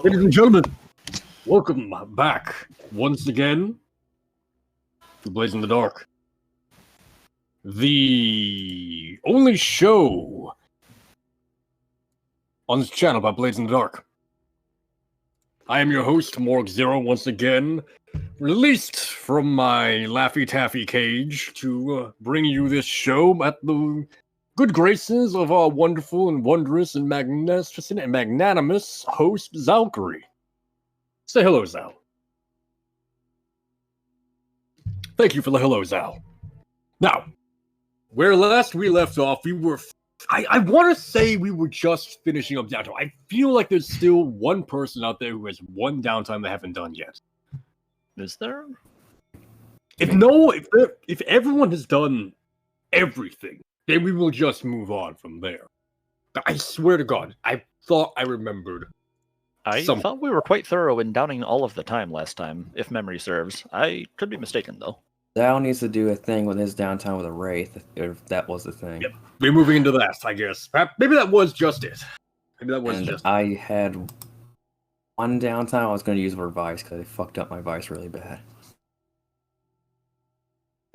Ladies and gentlemen, welcome back once again to Blaze in the Dark. The only show on this channel about Blaze in the Dark. I am your host, Morg Zero, once again, released from my Laffy Taffy cage to bring you this show at the good graces of our wonderful and wondrous and magnificent and magnanimous host, Zalkary. Say hello, Zal. Thank you for the hello, Zal. Now, where last we left off, we were... I want to say we were just finishing up downtime. I feel like there's still one person out there who has one downtime they haven't done yet. Is there? If everyone has done everything, then we will just move on from there. But I swear to God, I thought I remembered. I thought we were quite thorough in downing all of the time last time, if memory serves. I could be mistaken, though. Zal needs to do a thing with his downtime with a wraith, if that was the thing. Yep. We're moving into that, I guess. Maybe that was just it. I had one downtime I was going to use for Vice because I fucked up my Vice really bad.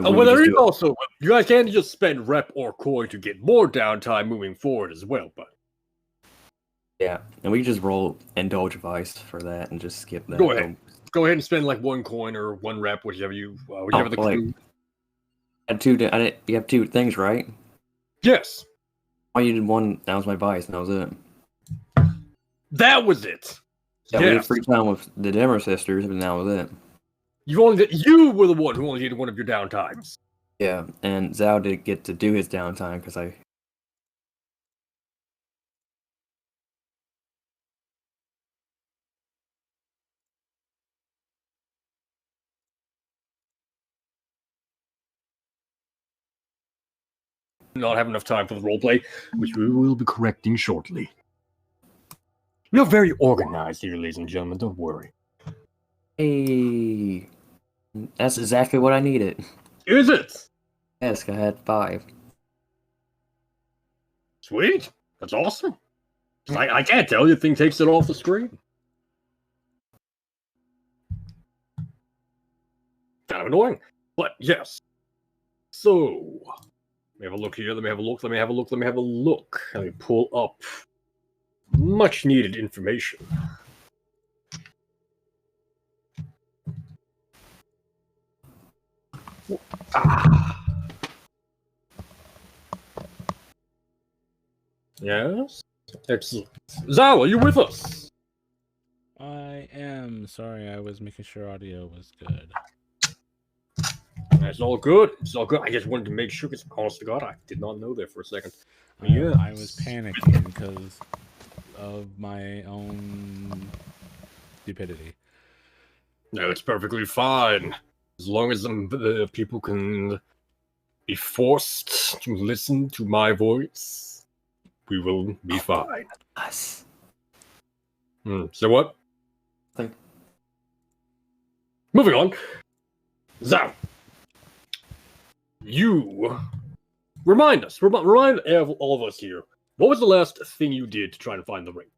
Oh, well, there is also... You guys can just spend rep or coin to get more downtime moving forward as well, but... Yeah, and we just roll Indulge Vice for that and just skip that. Go ahead. Go ahead and spend like one coin or one rep, whichever the clue. You have two things, right? Yes. Oh, you did one. That was my Vice, and that was it. That was it. Yeah, we had free time with the Demmer sisters, but that was it. You were the one who only did one of your downtimes. Yeah, and Zao didn't get to do his downtime because I. Not have enough time for the roleplay, which we will be correcting shortly. We are very organized here, ladies and gentlemen, don't worry. Hey, that's exactly what I needed. Is it? Yes, I had 5. Sweet. That's awesome. I can't tell you, the thing takes it off the screen. Kind of annoying, but yes. So... Let me have a look here. Let me have a look. Let me pull up much needed information. Yes? Excellent. Zal, are you with us? I am. Sorry, I was making sure audio was good. It's all good. It's all good. I just wanted to make sure, because honest to God, I did not know that for a second. Yeah, I was panicking because of my own stupidity. No, it's perfectly fine. As long as the people can be forced to listen to my voice, we will be fine. Us. So what? Moving on. Zao. You remind all of us here. What was the last thing you did to try and find the ring?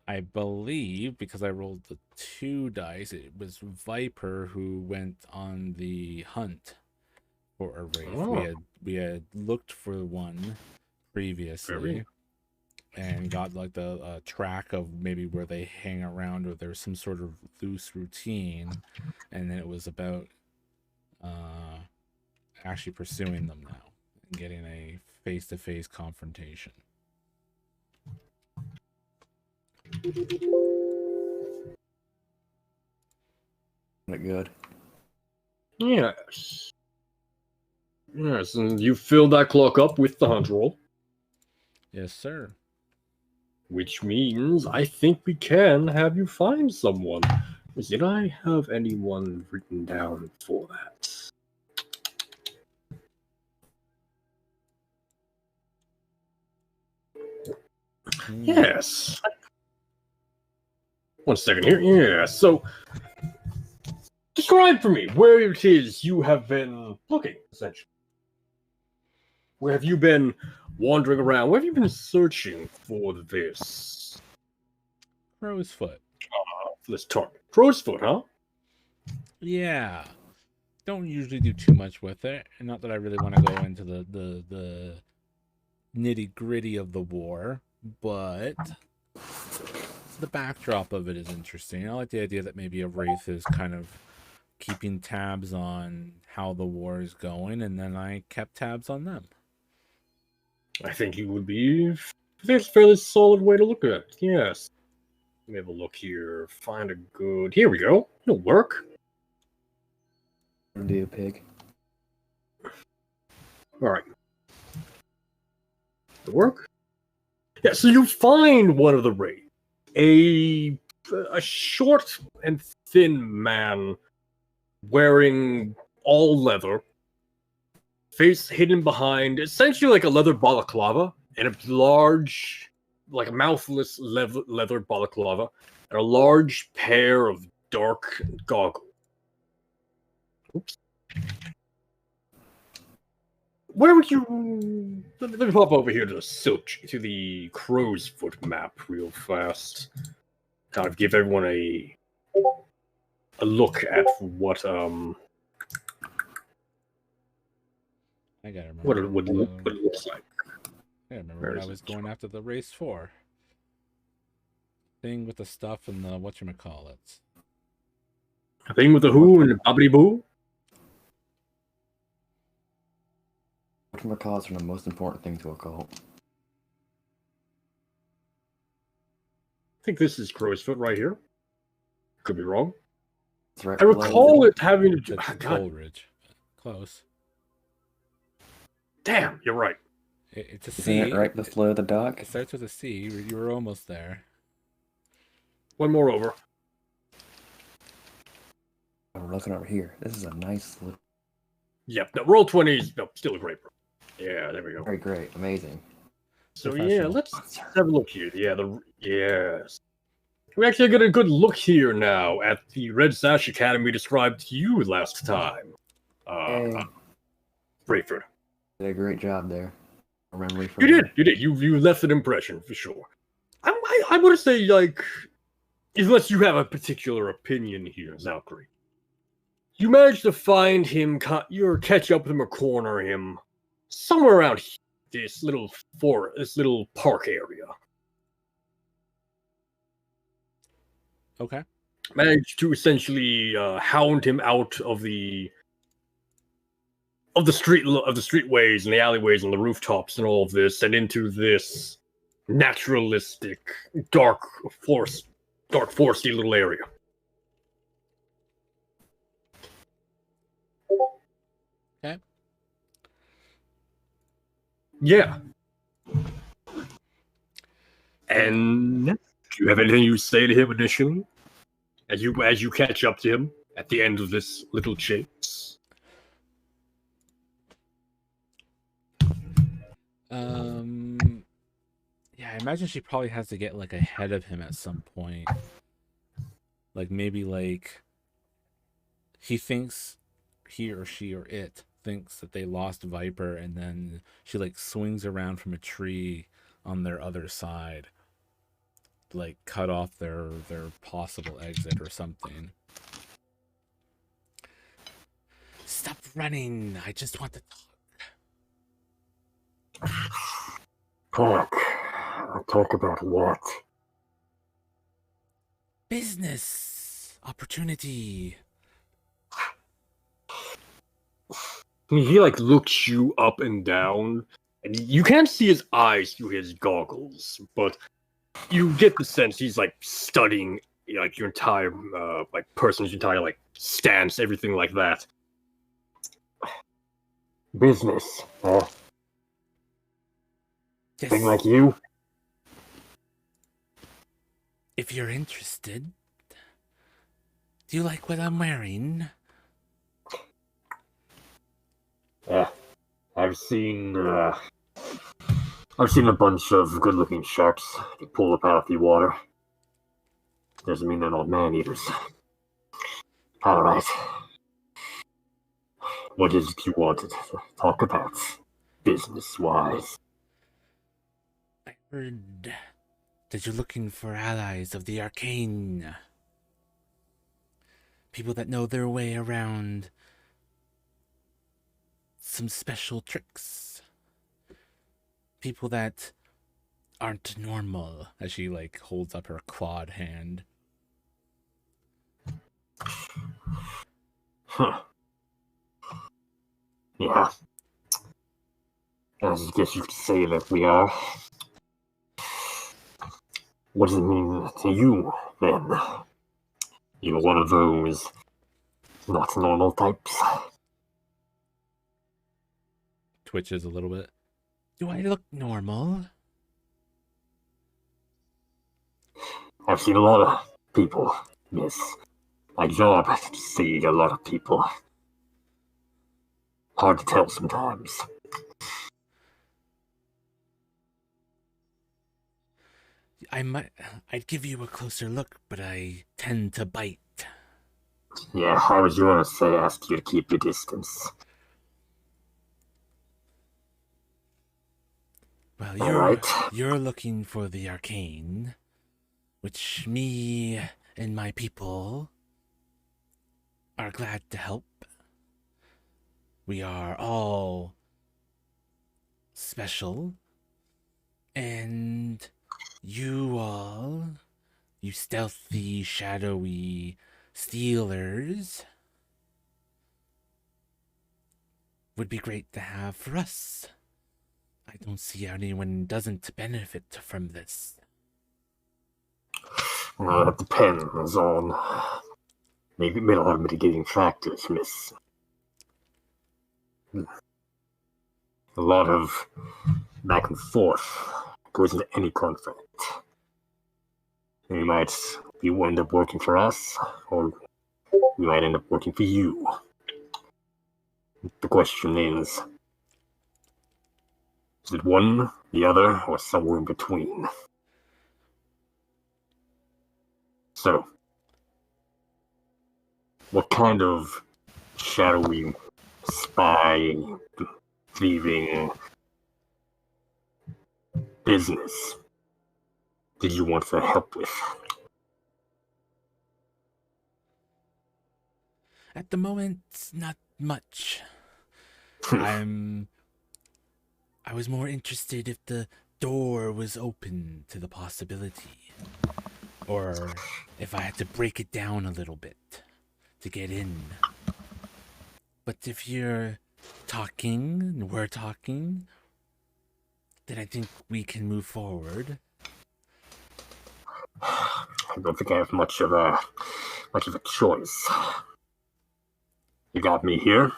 I believe, because I rolled the 2 dice, it was Viper who went on the hunt for a wraith. Oh. We had looked for one previously and got like the track of maybe where they hang around, or there's some sort of loose routine, and then it was about actually pursuing them now and getting a face-to-face confrontation. Good. Yes. Yes, and you filled that clock up with the hunt roll. Yes, sir. Which means I think we can have you find someone. Did I have anyone written down for that? Yes. One second here. Yeah, so describe for me where it is you have been looking, essentially. Where have you been wandering around? Where have you been searching for this? Crow's foot. Let's talk. Crow's foot, huh? Yeah. Don't usually do too much with it. And not that I really want to go into the nitty-gritty of the war, but the backdrop of it is interesting. I like the idea that maybe a wraith is kind of keeping tabs on how the war is going, and then I kept tabs on them. I think you would be. I think it's a fairly solid way to look at it. Yes. Let me have a look here. Find a good. Here we go. It'll work. Do pig. All right. It'll work. Yeah. So you find one of the raids. A short and thin man wearing all leather, face hidden behind essentially like a leather balaclava, and a large, like a mouthless leather balaclava, and a large pair of dark goggles. Oops. Where would you? Let me pop over here to the Crow's Foot map real fast. Kind of give everyone a look at what I gotta remember what it looks like. I remember when I was going after the race 4 thing with the stuff and the whatchamacallits. A thing with the who and the bobbity boo. Whatchamacallits are the most important thing to a cult. I think this is Crow's Foot right here. Could be wrong. It's right I recall it having to. That's God, Coleridge. Close. damn, you're right. It's a Isn't C. it right below the dock? It starts with a C. You were almost there. One more over. Oh, we're looking over here. This is a nice little. Yep. No, roll 20s. No, still a great. Yeah, there we go. Very great. Amazing. So yeah, let's have a look here. Yeah, yes. We actually get a good look here now at the Red Sash Academy described to you last time. Hey, Brayford. did a great job there. Remember You did. You left an impression for sure. I would say like, unless you have a particular opinion here, Valkyrie, you managed to find him. You catch up with him or corner him somewhere around here, this little park area. Okay. Managed to essentially hound him out of the streetways and the alleyways and the rooftops and all of this, and into this naturalistic, dark foresty little area. Okay. Yeah. And do you have anything you say to him initially, as you catch up to him at the end of this little chase? Yeah, I imagine she probably has to get like ahead of him at some point. Like maybe like he or she or it thinks that they lost Viper, and then she like swings around from a tree on their other side, like cut off their possible exit or something. Stop running. I just want to Talk. Talk about what? business opportunity. He like looks you up and down, and you can't see his eyes through his goggles, but you get the sense he's like studying like your entire person's entire like stance, everything like that. Business, huh? Yes. Thing like you? If you're interested, do you like what I'm wearing? I've seen a bunch of good-looking sharks pull up out of the water. Doesn't mean they're not man-eaters. All right. What is it you wanted to talk about, business-wise? I heard that you're looking for allies of the arcane. People that know their way around some special tricks. People that aren't normal, as she like holds up her clawed hand. Huh. Yeah. I guess you could say that we are. What does it mean to you, then? You're one of those not normal types. Twitches a little bit. Do I look normal? I've seen a lot of people, miss. My job is to see a lot of people. Hard to tell sometimes. I'd give you a closer look, but I tend to bite. Yeah, I was going to ask you to keep your distance. Well, you're looking for the arcane, which me and my people are glad to help. We are all special, and you stealthy, shadowy stealers, would be great to have for us. I don't see how anyone doesn't benefit from this. Well, that depends on maybe middle of mitigating factors, miss. A lot of back and forth goes into any conflict. You might end up working for us, or we might end up working for you. The question is it one, the other, or somewhere in between? So, what kind of shadowy spy, thieving business did you want to help with? At the moment, not much. I was more interested if the door was open to the possibility, or if I had to break it down a little bit to get in. But if you're talking and we're talking, then I think we can move forward. I don't think I have much of a choice. You got me here.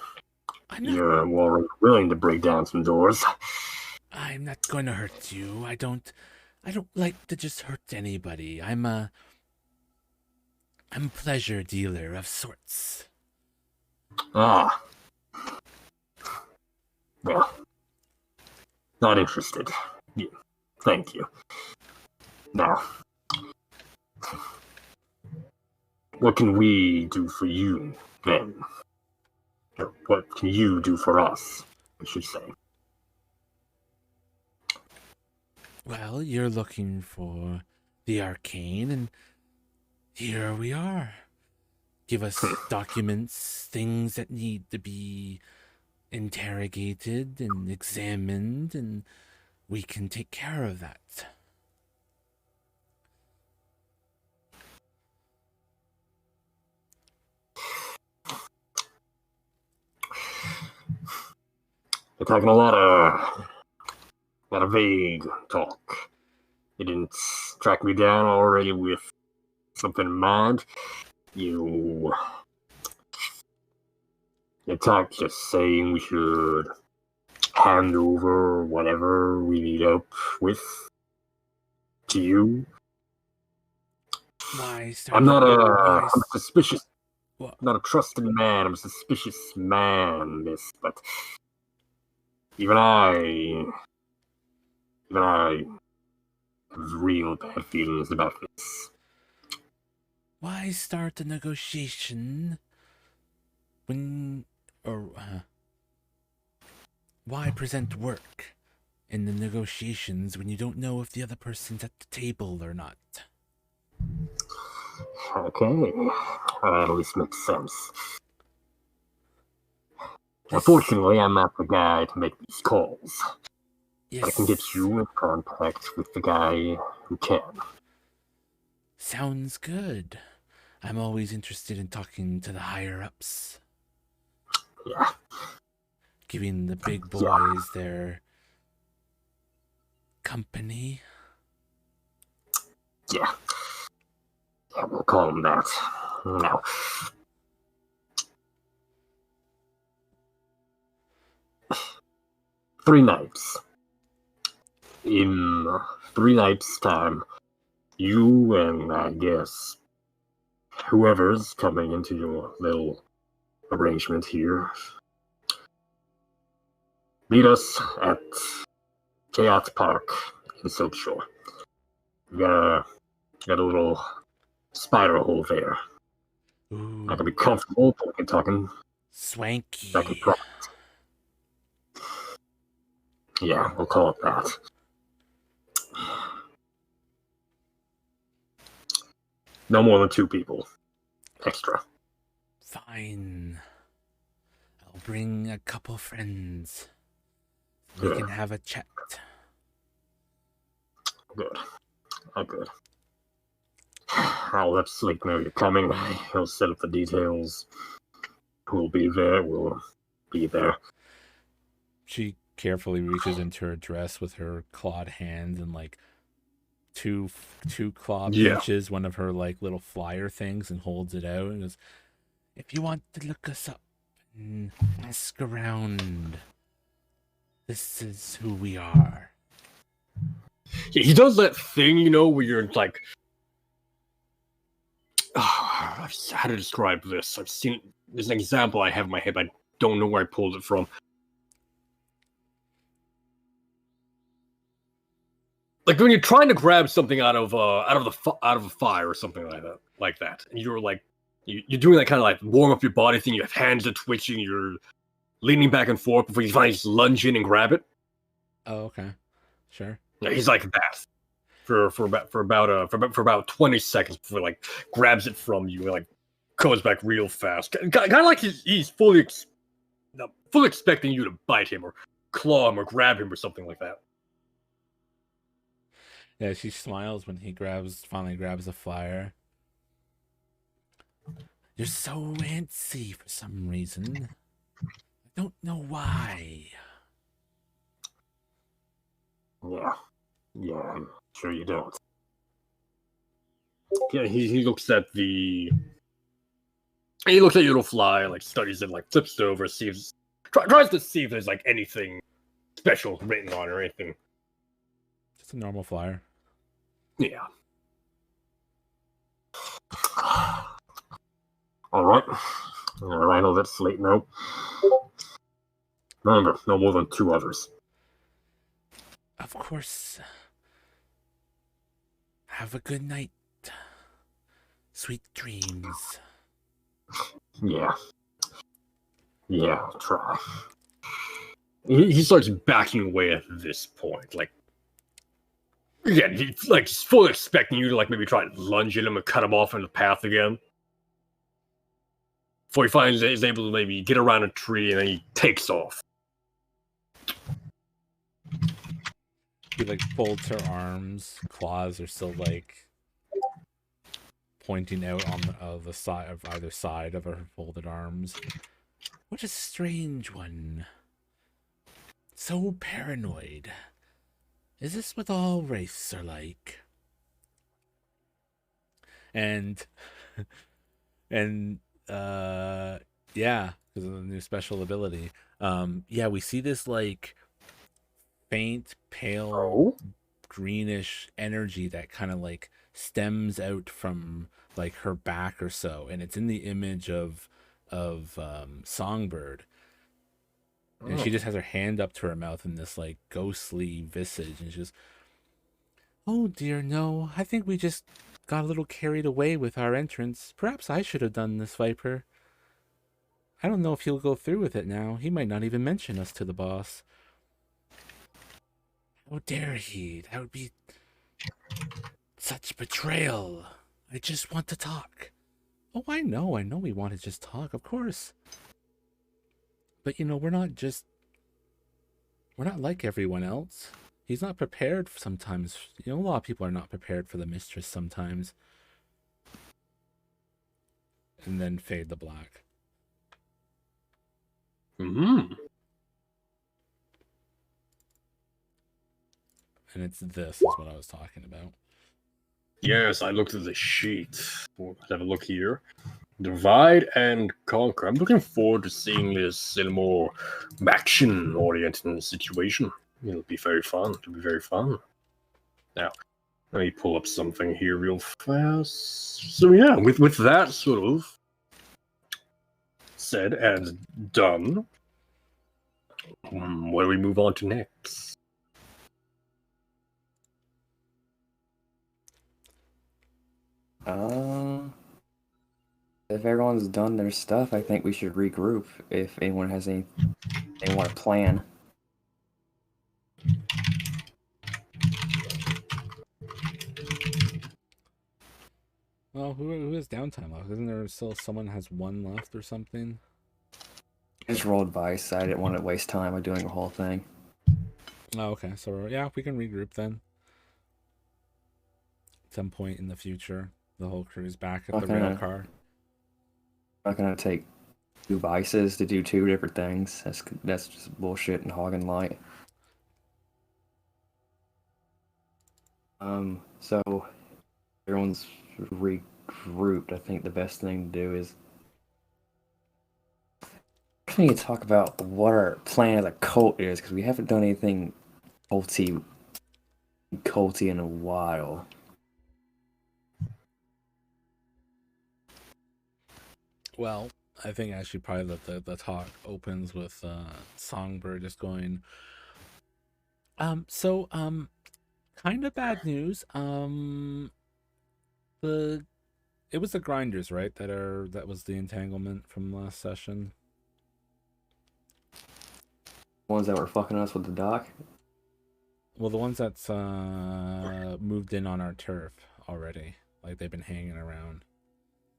You're more willing to break down some doors. I'm not going to hurt you. I don't like to just hurt anybody. I'm a pleasure dealer of sorts. Ah. Well, not interested. Thank you. Now, what can we do for you, then? Or what can you do for us, I should say? Well, you're looking for the arcane, and here we are. Give us documents, things that need to be interrogated and examined, and we can take care of that. You're talking a lot of vague talk. You didn't track me down already with something in mind. You talked just saying we should hand over whatever we need help with to you. I'm a suspicious, not a trusted man. I'm a suspicious man, miss. But even I have real bad feelings about this. Why start a negotiation why present work in the negotiations when you don't know if the other person's at the table or not. Okay, that at least makes sense. Unfortunately, I'm not the guy to make these calls. Yes. I can get you in contact with the guy who can. Sounds good. I'm always interested in talking to the higher-ups. Yeah. Giving the big boys their company. Yeah. Yeah, we'll call him that. Now, three nights. In 3 nights' time, you and I guess whoever's coming into your little arrangement here, meet us at Chaos Park in Silkshore. We got a little spider hole there. Ooh, Not gonna be comfortable, but we can talking. swanky. Back in private. Yeah, we'll call it that. No more than 2 people. Extra. Fine. I'll bring a couple friends. We Good. can have a chat. Good. Oh, good. I'll let Slake know you're coming. He'll set up the details. Who'll be there will be there. She carefully reaches into her dress with her clawed hands and like two claw pinches one of her like little flyer things and holds it out and goes, if you want to look us up and ask around, this is who we are. Yeah, he does that thing, where you're like, how to describe this? I've seen, there's an example I have in my head, but I don't know where I pulled it from. Like when you're trying to grab something out of a fire or something like that, and you're like, you're doing that kind of like warm up your body thing. Your hands are twitching. You're leaning back and forth before you finally just lunge in and grab it. Oh, okay, sure. Yeah, he's like that for about 20 seconds before like grabs it from you and like goes back real fast. Kind of like he's fully expecting you to bite him or claw him or grab him or something like that. Yeah, she smiles when he finally grabs a flyer. You're so antsy for some reason. I don't know why. Yeah, I'm sure you don't. Yeah, he looks at your little fly, like studies it, like flips it over, tries to see if there's like anything special written on it or anything. Just a normal flyer. Yeah. All right, I'll let Slate know. Remember, no more than 2 others. Of course. Have a good night. Sweet dreams. Yeah, I'll try. He starts backing away at this point. Like, again, he's like fully expecting you to like maybe try to lunge at him and cut him off in the path again. Before he finally is able to maybe get around a tree and then he takes off. He like folds her arms. Claws are still like pointing out on the side of either side of her folded arms. What a strange one. So paranoid. Is this what all wraiths are like? And yeah, because of the new special ability. Yeah, we see this like faint, pale, greenish energy that kind of like stems out from like her back or so, and it's in the image of Songbird. And she just has her hand up to her mouth in this like ghostly visage, and she goes, "Oh dear, no. I think we just got a little carried away with our entrance. Perhaps I should have done this, Viper. I don't know if he'll go through with it now. He might not even mention us to the boss." How dare he? That would be such betrayal. I just want to talk. Oh, I know we want to just talk, of course. But, we're not like everyone else. He's not prepared sometimes. A lot of people are not prepared for the mistress sometimes. And then fade to black. Hmm. And it's this is what I was talking about. Yes, I looked at the sheet. Let's have a look here. Divide and conquer. I'm looking forward to seeing this in a more action-oriented situation. It'll be very fun. It'll be very fun. Now, let me pull up something here real fast. So yeah, with that sort of said and done, what do we move on to next? If everyone's done their stuff, I think we should regroup. If anyone has they want to plan. Well, who has downtime left? Isn't there still someone has one left or something? I just rolled dice. I didn't want to waste time by doing the whole thing. Oh, okay. So yeah, we can regroup then. At some point in the future, the whole crew is back at the rail car. I'm not gonna take 2 vices to do 2 different things. That's just bullshit and hogging light. So everyone's regrouped. I think the best thing to do is we need to talk about what our plan as a cult is, because we haven't done anything culty in a while. Well, I think actually probably the talk opens with Songbird just going, kind of bad news. It was the grinders, right? That was the entanglement from last session. Ones that were fucking us with the dock? Well, the ones that's moved in on our turf already. Like they've been hanging around.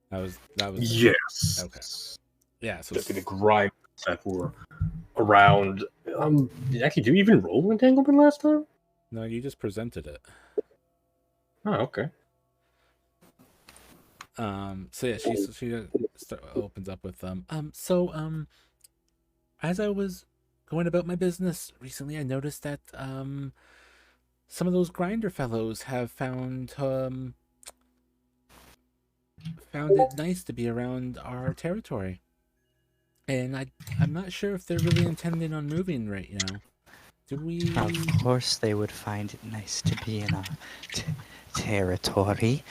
That was Yes. Okay. Yeah, so the grinders that were around. Actually, did we even roll entanglement last time? No, you just presented it. Oh, okay. So yeah, she opens up with as I was going about my business recently, I noticed that some of those grinder fellows have found it nice to be around our territory, and I'm not sure if they're really intending on moving right now. Do we? Of course, they would find it nice to be in our territory.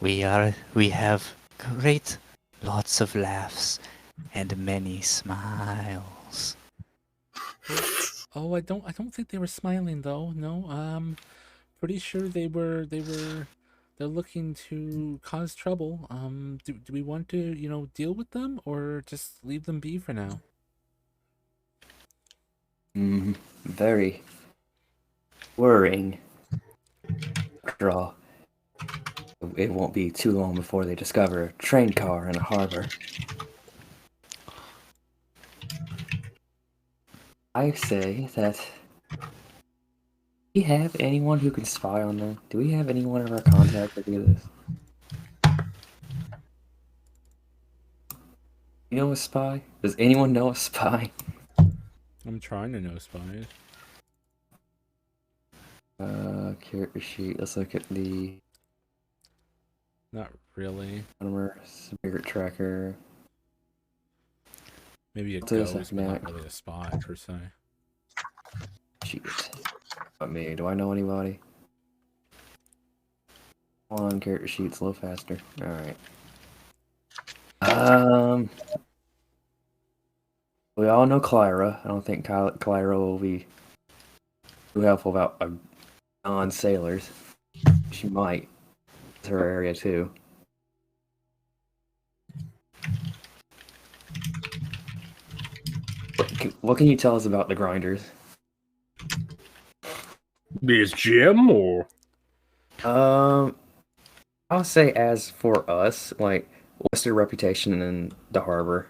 We have great lots of laughs and many smiles. Oh, I don't think they were smiling though. No, pretty sure they're looking to cause trouble. Do we want to, deal with them or just leave them be for now? Very worrying. Draw. It won't be too long before they discover a train car in a harbor. I say that. Do we have anyone who can spy on them? Do we have anyone of our contact that do this? You know a spy? Does anyone know a spy? I'm trying to know spies. Character sheet. Let's look at the Not really. spirit tracker. Maybe a I'll tell you a ghost, but second, not really a spy per se. Shit. Not me. Do I know anybody? Come on, character sheets a little faster. Alright. We all know Clyra. I don't think Clyra will be too helpful about non-sailors. She might. It's her area too. What can you tell us about the grinders? Be his GM or I'll say as for us, like, what's their reputation in the harbor?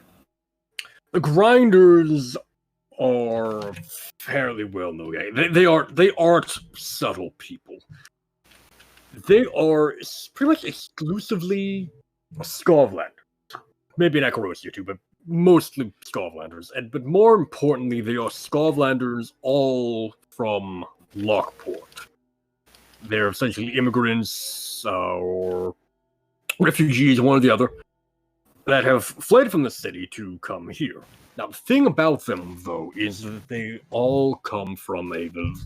the grinders are fairly well known. They aren't subtle people. They are pretty much exclusively Skovlanders. Maybe an Echarosia too, but mostly Skovlanders. But more importantly, they are Skovlanders all from Lockport. They're essentially immigrants or refugees, one or the other, that have fled from the city to come here. Now, the thing about them, though, is that they all come from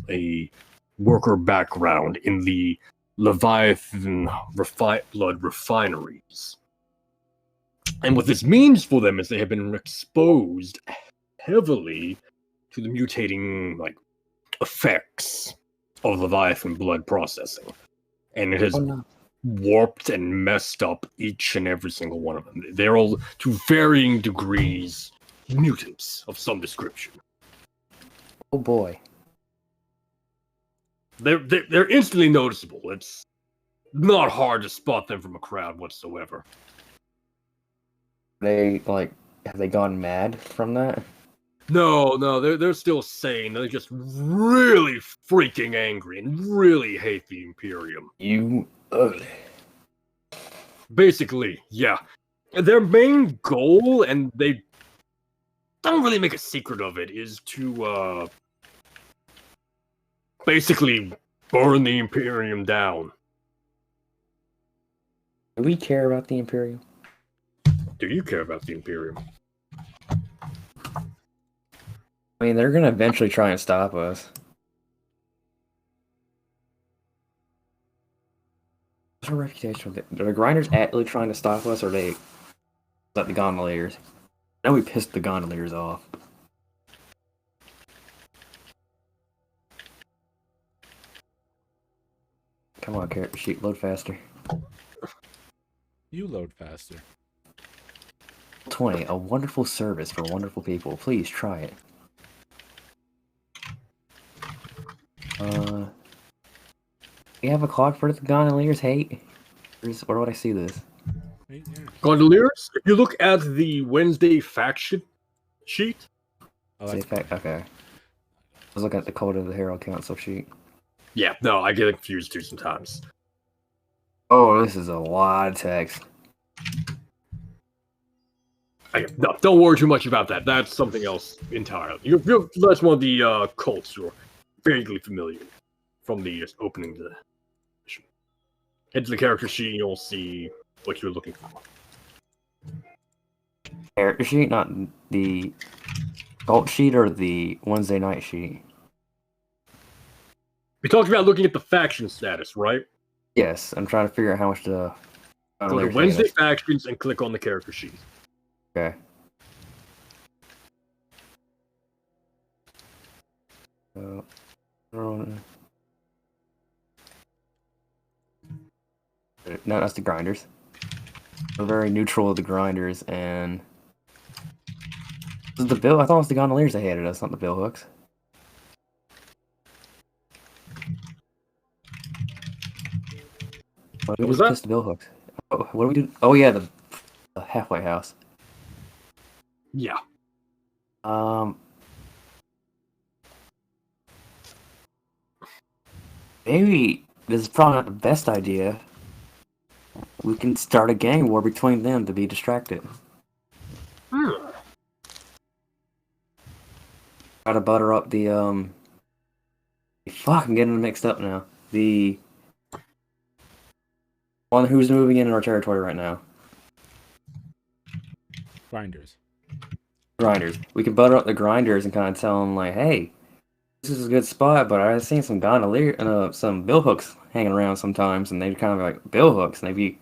a worker background in the Leviathan blood refineries. And what this means for them is they have been exposed heavily to the mutating effects of Leviathan blood processing. And it has warped and messed up each and every single one of them. They're all, to varying degrees, mutants of some description. Oh boy. They're instantly noticeable. It's not hard to spot them from a crowd whatsoever. Have they gone mad from that? No, they're still sane. They're just really freaking angry and really hate the Imperium. You ugly. Basically, yeah. Their main goal, and they don't really make a secret of it, is to basically burn the Imperium down. Do we care about the Imperium? Do you care about the Imperium? I mean, they're gonna eventually try and stop us. What's our reputation with it? Are the grinders actually trying to stop us, or are they let the gondoliers? I know we pissed the gondoliers off. Come on, character sheet, load faster. You load faster. 20, a wonderful service for wonderful people. Please try it. We have a clock for the gondoliers hate? Where would I see this? Right here. Gondoliers, if you look at the Wednesday faction sheet, Oh, that's Okay. I was looking at the Code of the Herald Council sheet. yeah, no, I get confused too sometimes. Oh, this is a lot of text. No, don't worry too much about that. That's something else entirely. That's one of the cults you're vaguely familiar with from the opening of the mission. Head to the character sheet and you'll see what you're looking for. Character sheet, not the cult sheet or the Wednesday night sheet? We talked about looking at the faction status, right? Yes, I'm trying to figure out how much to... Go to Wednesday factions and click on the character sheet. Okay. No, that's the grinders. We're very neutral of the grinders, and this is the bill. I thought it was the gondoliers that hated us, not the bill hooks. What was that? The bill hooks. Oh, what do we do? Oh yeah, the halfway house. Yeah. Maybe this is probably not the best idea. We can start a gang war between them to be distracted. Try to butter up the Fuck, I'm getting them mixed up now. The one who's moving in our territory right now. grinders. Grinders. We can butter up the grinders and kind of tell them like, hey, this is a good spot, but I've seen some some bill hooks hanging around sometimes, and they kind of like bill hooks, and they be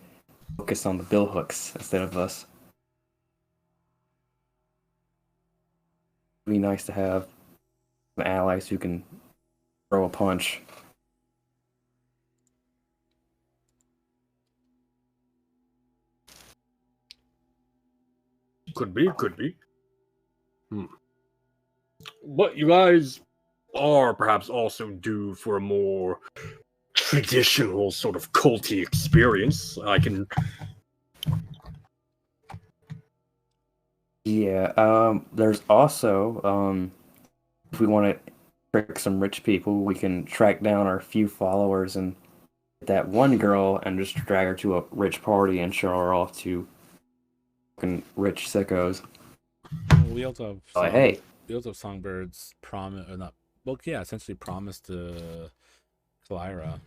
focused on the bill hooks instead of us. It'd be nice to have some allies who can throw a punch. Could be. But you guys are perhaps also due for a more traditional sort of culty experience. I can. Yeah. There's also if we want to trick some rich people, we can track down our few followers and get that one girl and just drag her to a rich party and show her off to fucking rich sickos. We also have Like, hey, Songbirds promise, or not? Well, yeah, essentially promised to Clyra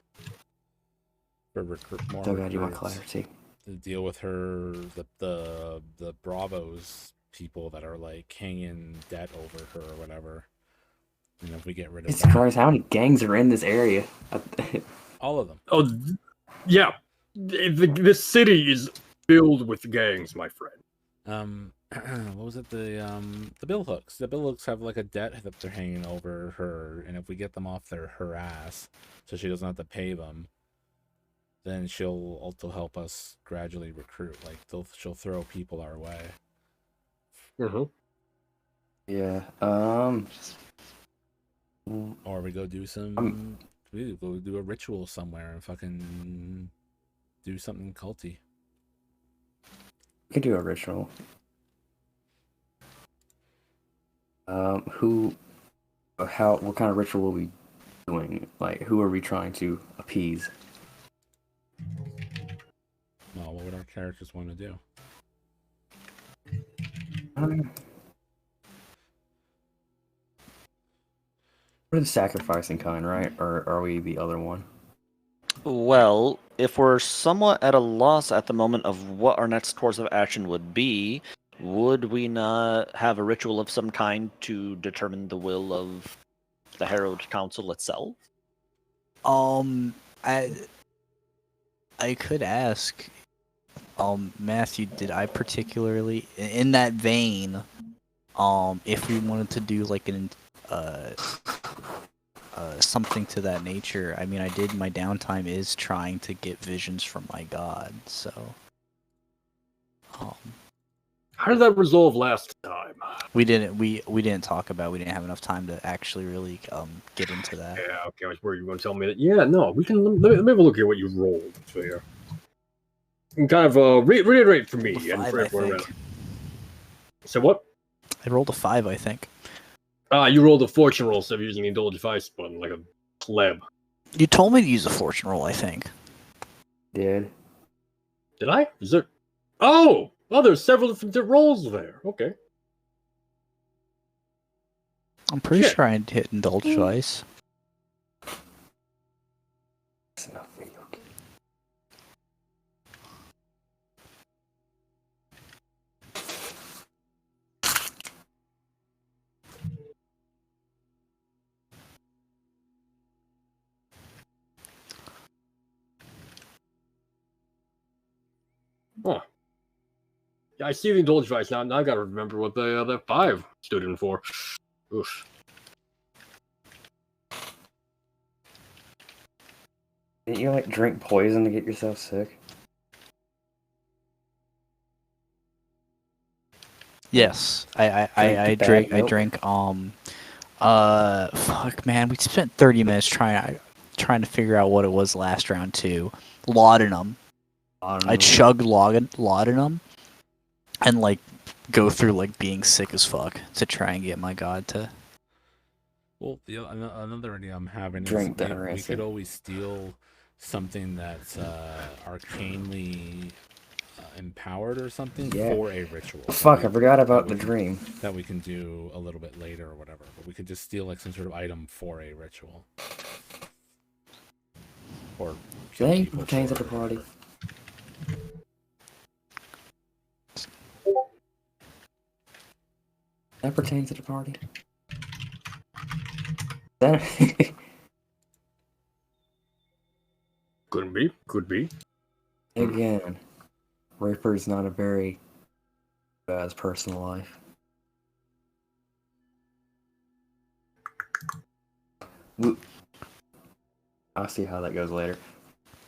for more so glad you want recruits clarity. to deal with her, the Bravos people that are like hanging debt over her or whatever. And if we get rid of Jesus that, Christ, how many gangs are in this area? all of them. Oh, yeah. The city is filled with gangs, my friend. What was it? The bill hooks. The bill hooks have like a debt that they're hanging over her, and if we get them off her ass, so she doesn't have to pay them, then she'll also help us gradually recruit. Like she'll throw people our way. Mm-hmm. Yeah. Or we go do some. We go do a ritual somewhere and fucking do something culty. We could do a ritual. What kind of ritual will we be doing? Like, who are we trying to appease? Well, what would our characters want to do? We're the sacrificing kind, right? Or are we the other one? Well, if we're somewhat at a loss at the moment of what our next course of action would be, would we not have a ritual of some kind to determine the will of the Harrowed Council itself? I could ask, Matthew, did I particularly, in that vein, if we wanted to do like something to that nature? I mean, my downtime is trying to get visions from my god, so. How did that resolve last time? We didn't talk about. We didn't have enough time to actually really get into that. Yeah, okay, I was worried you were going to tell me that. Yeah, no, we can. Let me have a look at what you rolled here. And kind of reiterate for me. Rolled a And 5, for I everyone think. around. So what? I rolled a 5, I think. You rolled a fortune roll instead of using the indulge device button like a pleb. You told me to use a fortune roll, I think. Did I? Is there? Oh, there's several different rolls there. Okay. I'm pretty Shit. sure I hit indulge twice. It's not video game. Huh. Yeah, I see the indulge device now. Now I gotta remember what the 5 stood in for. Oof. Didn't you like drink poison to get yourself sick? Yes, I Drink the drink. bad Fuck, man, we spent 30 minutes trying to figure out what it was last round too. Laudanum. I chugged laudanum, and like go through like being sick as fuck to try and get my god to. Well, another idea I'm having Drink is that we rancid. could always steal something that's arcanely empowered or something Yeah. for a ritual. Fuck, I forgot about the dream. That we can do a little bit later or whatever. But we could just steal like some sort of item for a ritual. Or kill They people pertains at for the party. That pertains to the party. That Couldn't be. Could be. again, Ripper's not a very bad personal life. I'll see how that goes later.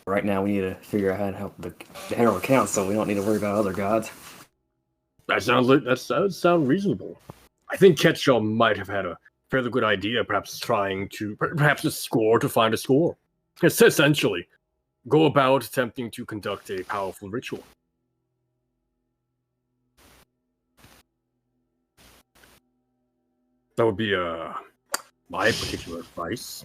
Right now, we need to figure out how to help the Herald Council. We don't need to worry about other gods. That sounds reasonable. I think Ketchum might have had a fairly good idea. Perhaps perhaps a score to find a score. It's essentially go about attempting to conduct a powerful ritual. That would be my particular advice.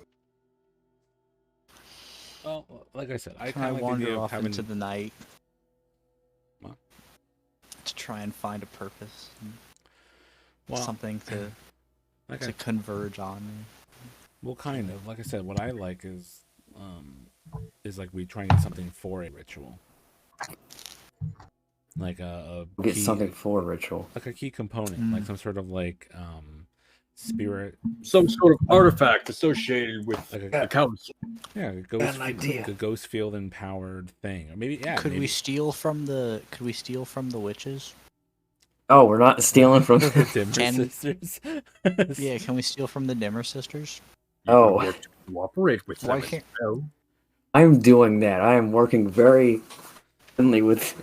Well, like I said, I Can I kind of like the wander idea of off having. into the night What? to try and find a purpose, and Well, something to like to converge on? well, kind of. Like I said, what I like is like we try and get something for a ritual, like a Get key, something for a ritual. like a key component, like some sort of like spirit, Some sort of artifact associated with like the council. yeah, a ghost field empowered thing, or maybe Could we maybe steal from the witches? Oh, we're not stealing from. the Dimmer Can- sisters. Yeah, can we steal from the Dimmer sisters? You Oh. could work to cooperate with Why them. can't- I'm doing that. I am working very friendly with.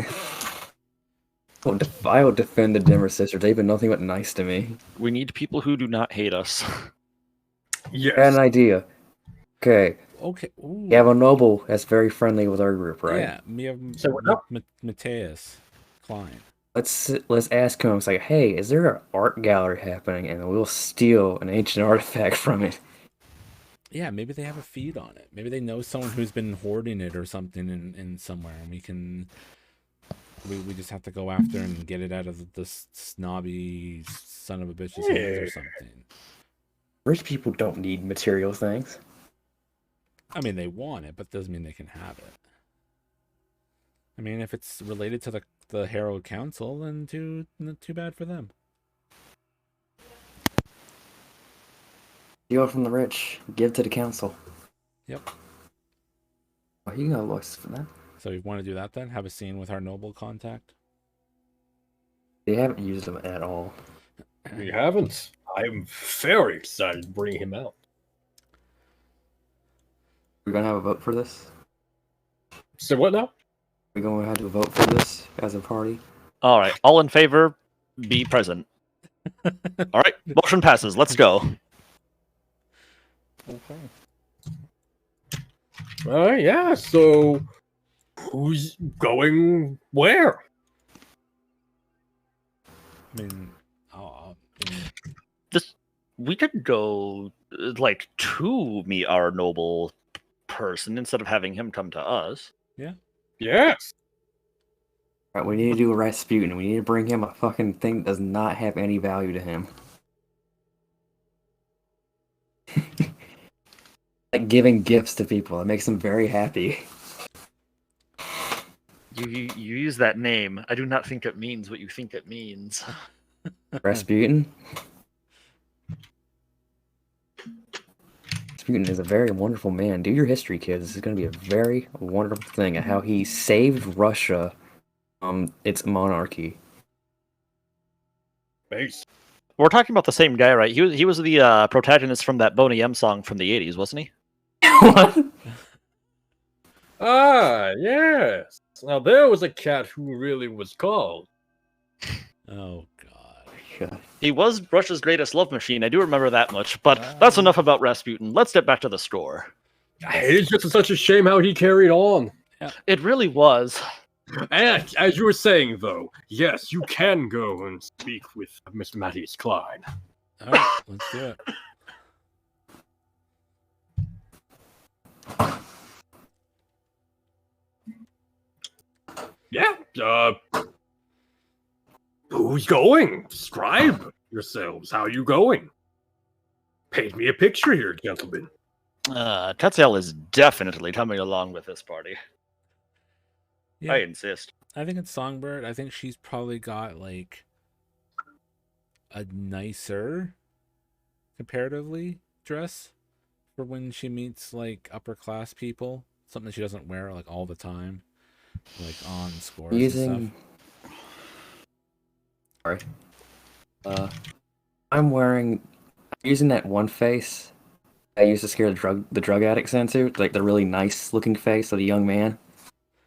I will defend the Dimmer sisters. They've been nothing but nice to me. We need people who do not hate us. Yes. Got an idea. Okay, Okay. Ooh. we have a noble that's very friendly with our group, right? Yeah, we have So what now? Mateus Klein. Let's ask him. It's like, hey, is there an art gallery happening? And we'll steal an ancient artifact from it. Yeah, maybe they have a feed on it. Maybe they know someone who's been hoarding it or something in somewhere, and we just have to go after and get it out of the snobby son of a bitch's hands or something. Rich people don't need material things. I mean, they want it, but doesn't mean they can have it. I mean, if it's related to the Harrowed Council, then too bad for them. Steal from the rich, give to the council. Yep. Oh, you got looks for that. So you want to do that then? Have a scene with our noble contact? They haven't used them at all. We haven't. I'm very excited to bring him out. We're gonna have a vote for this. So what now? We're gonna have to vote for this as a party. All right, all in favor, be present. All right, motion passes. Let's go. Okay. Yeah. So who's going where? I mean, We could go like to meet our noble person instead of having him come to us. Yes. Right, we need to do a Rasputin. We need to bring him a fucking thing that does not have any value to him. Like giving gifts to people. That makes them very happy. You use that name. I do not think it means what you think it means. Rasputin? Rasputin is a very wonderful man. Do your history, kids. This is going to be a very wonderful thing of how he saved Russia from its monarchy. Base. We're talking about the same guy, right? He was the protagonist from that Boney M song from the 80s, wasn't he? What? Ah, yes. Now there was a cat who really was called. oh god. God. He was Russia's greatest love machine. I do remember that much. But that's enough about Rasputin. Let's get back to the store. It's just such a shame how he carried on. It really was. And as you were saying, though, yes, you can go and speak with Mr. Matthias Klein. All right, let's do it. Yeah. Who's going? Describe yourselves. How you going? Paint me a picture here, gentlemen. Tetzel is definitely coming along with this party. Yeah, I insist. I think it's Songbird. I think she's probably got like a nicer, comparatively, dress for when she meets like upper class people. Something she doesn't wear like all the time, like on scores and stuff. Sorry. I'm using that one face I used to scare the drug addicts into, like the really nice looking face of the young man.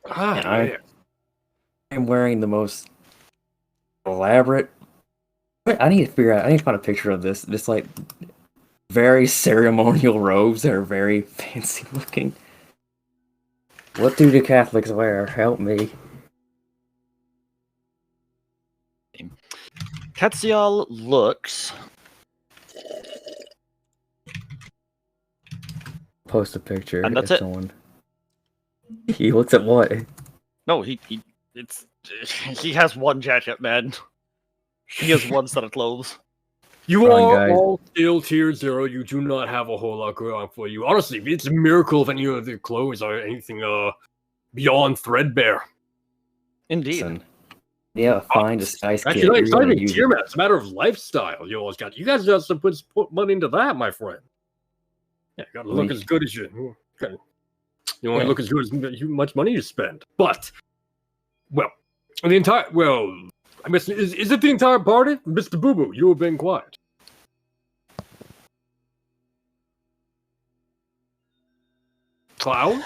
Ah, And yeah. I'm wearing the most elaborate. I need to find a picture of this. Just like very ceremonial robes that are very fancy looking. What do the Catholics wear? Help me. Ketsial looks. Post a picture. And that's if it. Someone... He looks at what? No, he has one jacket, man. He has one set of clothes. You Wrong are guy. all still tier 0. You do not have a whole lot going on for you. Honestly, it's a miracle if any of the clothes are anything beyond threadbare. Indeed. Listen, yeah, find a size kit. Actually, it's not You're even gonna use tier it. man. It's a matter of lifestyle. You always got. You guys just have to put money into that, my friend. Yeah, you got to look as good as you. You only look as good as much money you spend. But, well, the entire I guess is it the entire party, Mr. Boo Boo? You have been quiet. Clown?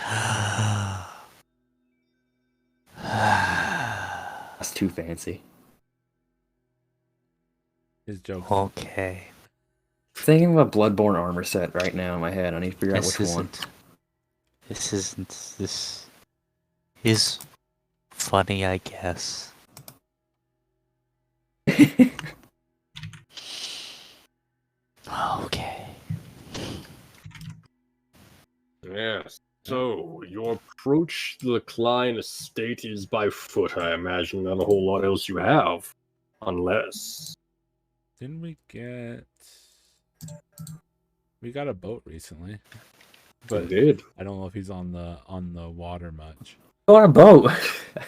That's too fancy. His joke. Okay. Thinking of a Bloodborne armor set right now in my head. I need to figure out which one. This is funny, I guess. Okay. Yes. So, your approach to the Klein estate is by foot, I imagine. Not a whole lot else you have. Unless... Didn't we get? We got a boat recently, but Indeed. I don't know if he's on the water much. Go on a boat.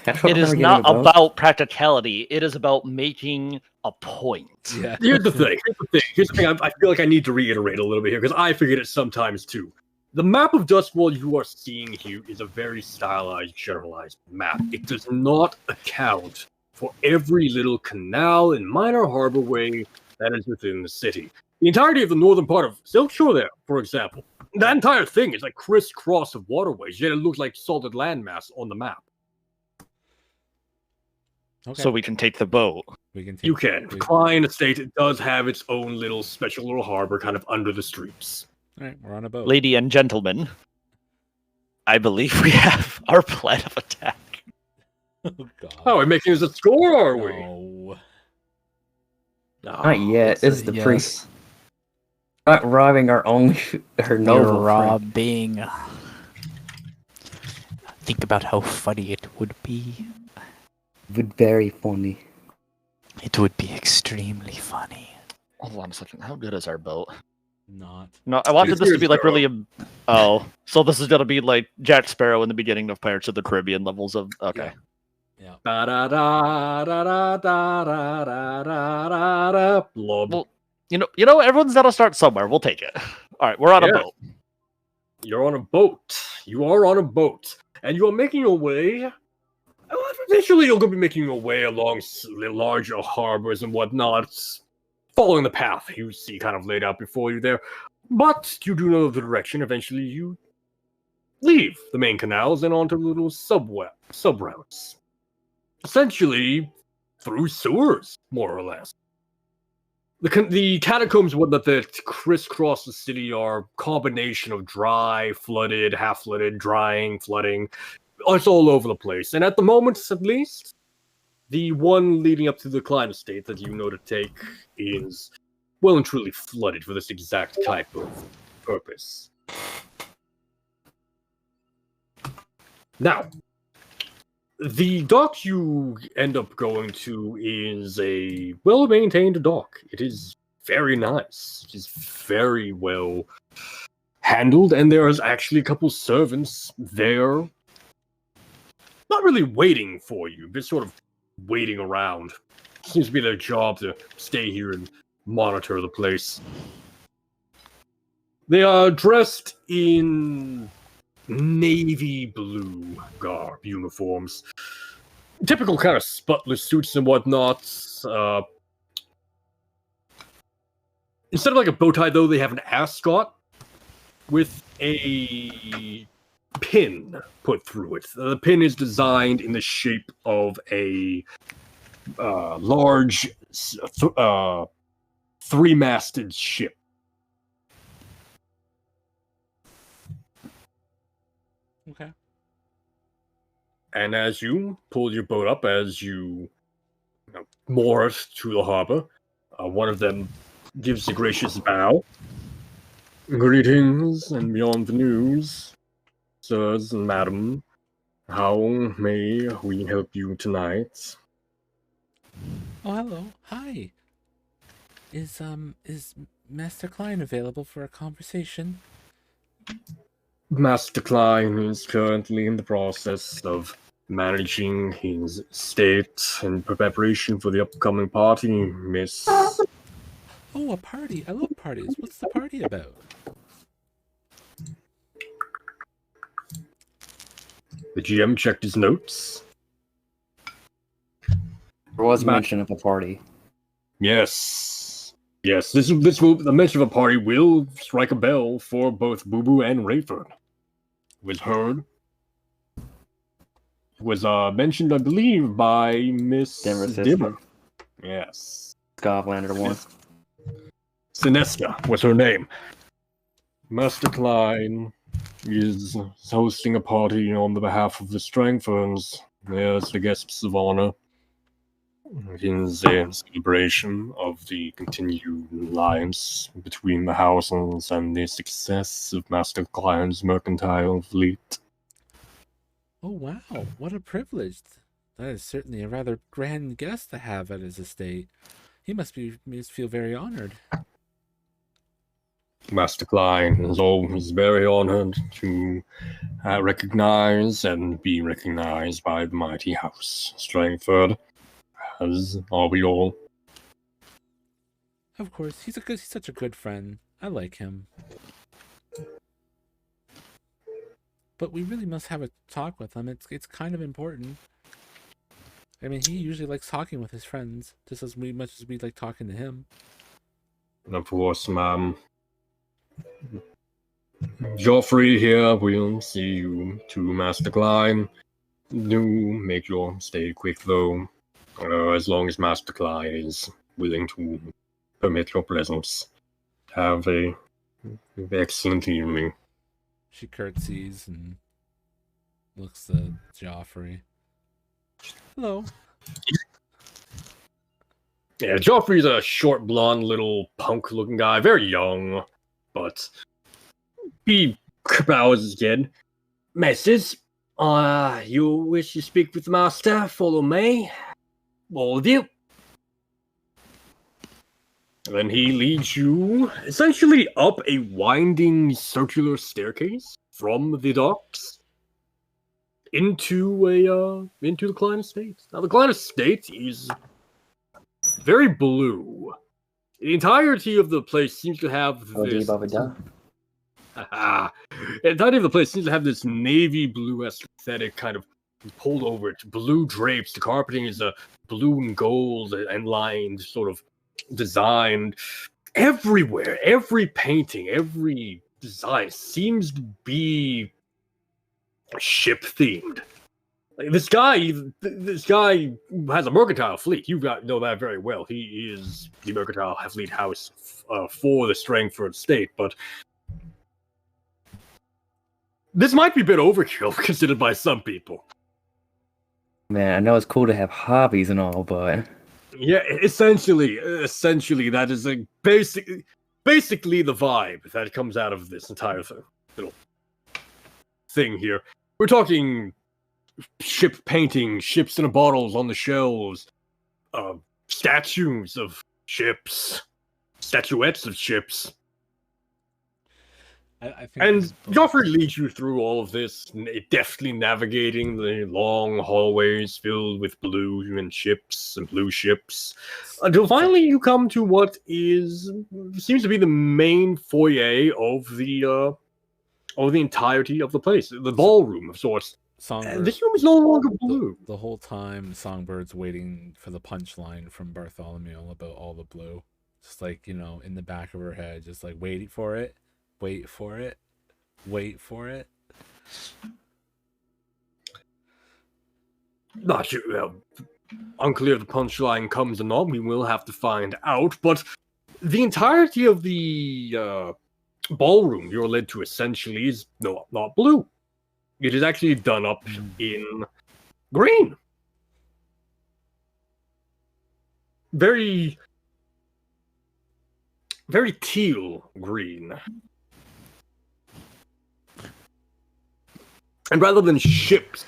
I don't It is remember getting not a boat. about practicality. It is about making a point. Yeah. Here's the thing. I feel like I need to reiterate a little bit here, because I forget it sometimes too. The map of Dustwall you are seeing here is a very stylized, generalized map. It does not account for every little canal and minor harborway that is within the city. The entirety of the northern part of Silkshore there, for example, that entire thing is like crisscross of waterways, yet it looks like solid landmass on the map. Okay. So we can take the boat. we can. Take, You can. Klein Estate does have its own little special little harbor kind of under the streets. All right, we're on a boat. Lady and gentlemen, I believe we have our plan of attack. Oh God. Oh, we're making this a score, are we? No. Not yet. This is the Yes. priest. Not robbing our only her You're noble friend. robbing. Think about how funny it would be. But very funny. It would be extremely funny. Hold on a second. How good is our boat? Not. No, I wanted It's this to be like Sparrow. really. Oh, so this is gonna be like Jack Sparrow in the beginning of Pirates of the Caribbean levels of. Okay. Yeah. Da da da da da da da da da da. Blob. Well, you know, everyone's gotta start somewhere. We'll take it. All right, we're on a Yeah. boat. You're on a boat. You are on a boat, and you are making your way. Eventually, you're going to be making your way along larger harbors and whatnot, following the path you see kind of laid out before you there. But you do know the direction. Eventually, you leave the main canals and onto little sub-routes. Essentially, through sewers, more or less. The catacombs and whatnot that crisscross the city are a combination of dry, flooded, half-flooded, drying, flooding. It's all over the place. And at the moment, at least, the one leading up to the Klein Estate that you know to take is well and truly flooded for this exact type of purpose. Now, the dock you end up going to is a well-maintained dock. It is very nice. It is very well handled, and there is actually a couple servants there. Not really waiting for you, but sort of waiting around. Seems to be their job to stay here and monitor the place. They are dressed in navy blue garb uniforms. Typical kind of sputler suits and whatnot. Instead of like a bow tie, though, they have an ascot with a pin put through it. The pin is designed in the shape of a large three-masted ship. Okay. And as you pull your boat up, as you moor it to the harbor, one of them gives a gracious bow. Greetings and beyond the news, sirs and madam. How may we help you tonight? Oh, hello. Hi. Is Master Klein available for a conversation? Master Klein is currently in the process of managing his estate in preparation for the upcoming party, Miss. Oh, a party. I love parties. What's the party about? The GM checked his notes. There was mention of a party. Yes. Yes, this will, the mention of a party will strike a bell for both Boo Boo and Rayford. It was heard. It was mentioned, I believe, by Miss Dimmer sister. Dimmer. Yes. Scotlander one. Sinesta was her name. Master Klein is hosting a party on the behalf of the Strangferns. As the guests of honor. It is a celebration of the continued alliance between the houses and the success of Master Klein's mercantile fleet. Oh, wow. What a privilege. That is certainly a rather grand guest to have at his estate. He must feel very honored. Master Klein is always very honored to recognize and be recognized by the mighty house Strangford, as are we all. Of course, he's such a good friend. I like him. But we really must have a talk with him. It's kind of important. I mean, he usually likes talking with his friends, just as much as we like talking to him. And of course, ma'am, Joffrey here will see you to Master Klein. Do make your stay quick, though, as long as Master Klein is willing to permit your presence. Have a excellent evening. She curtsies and looks at Joffrey. Hello. Yeah, Joffrey's a short, blonde, little punk-looking guy, very young, but he bows again. Masters, you wish to speak with the master? Follow me, all of you. Then he leads you essentially up a winding circular staircase from the docks into the Klein estate. Now the Klein estate is very blue. The entirety of the place seems to have this. The entirety of the place seems to have this navy blue aesthetic kind of pulled over it. Blue drapes. The carpeting is a blue and gold and lined sort of designed everywhere. Every painting, every design seems to be ship themed. Like this guy has a mercantile fleet. You know that very well. He is the mercantile fleet house for the Strangford state, but this might be a bit overkill considered by some people. Man, I know it's cool to have hobbies and all, but yeah, essentially, that is basically the vibe that comes out of this entire little thing here. We're talking ship painting, ships in bottles on the shelves, statues of ships, statuettes of ships. I think And Joffrey leads you through all of this, deftly navigating the long hallways filled with blue and ships and blue ships, until finally you come to what seems to be the main foyer of the entirety of the place, the ballroom of sorts. Songbird, This room is no longer blue. the whole time, Songbird's waiting for the punchline from Bartholomew about all the blue. Just like, in the back of her head, just like waiting for it. Wait for it. Wait for it. Not sure. Unclear if the punchline comes or not. We will have to find out. But the entirety of the ballroom you're led to essentially is not blue. It is actually done up in green. Very, very teal green. And rather than ships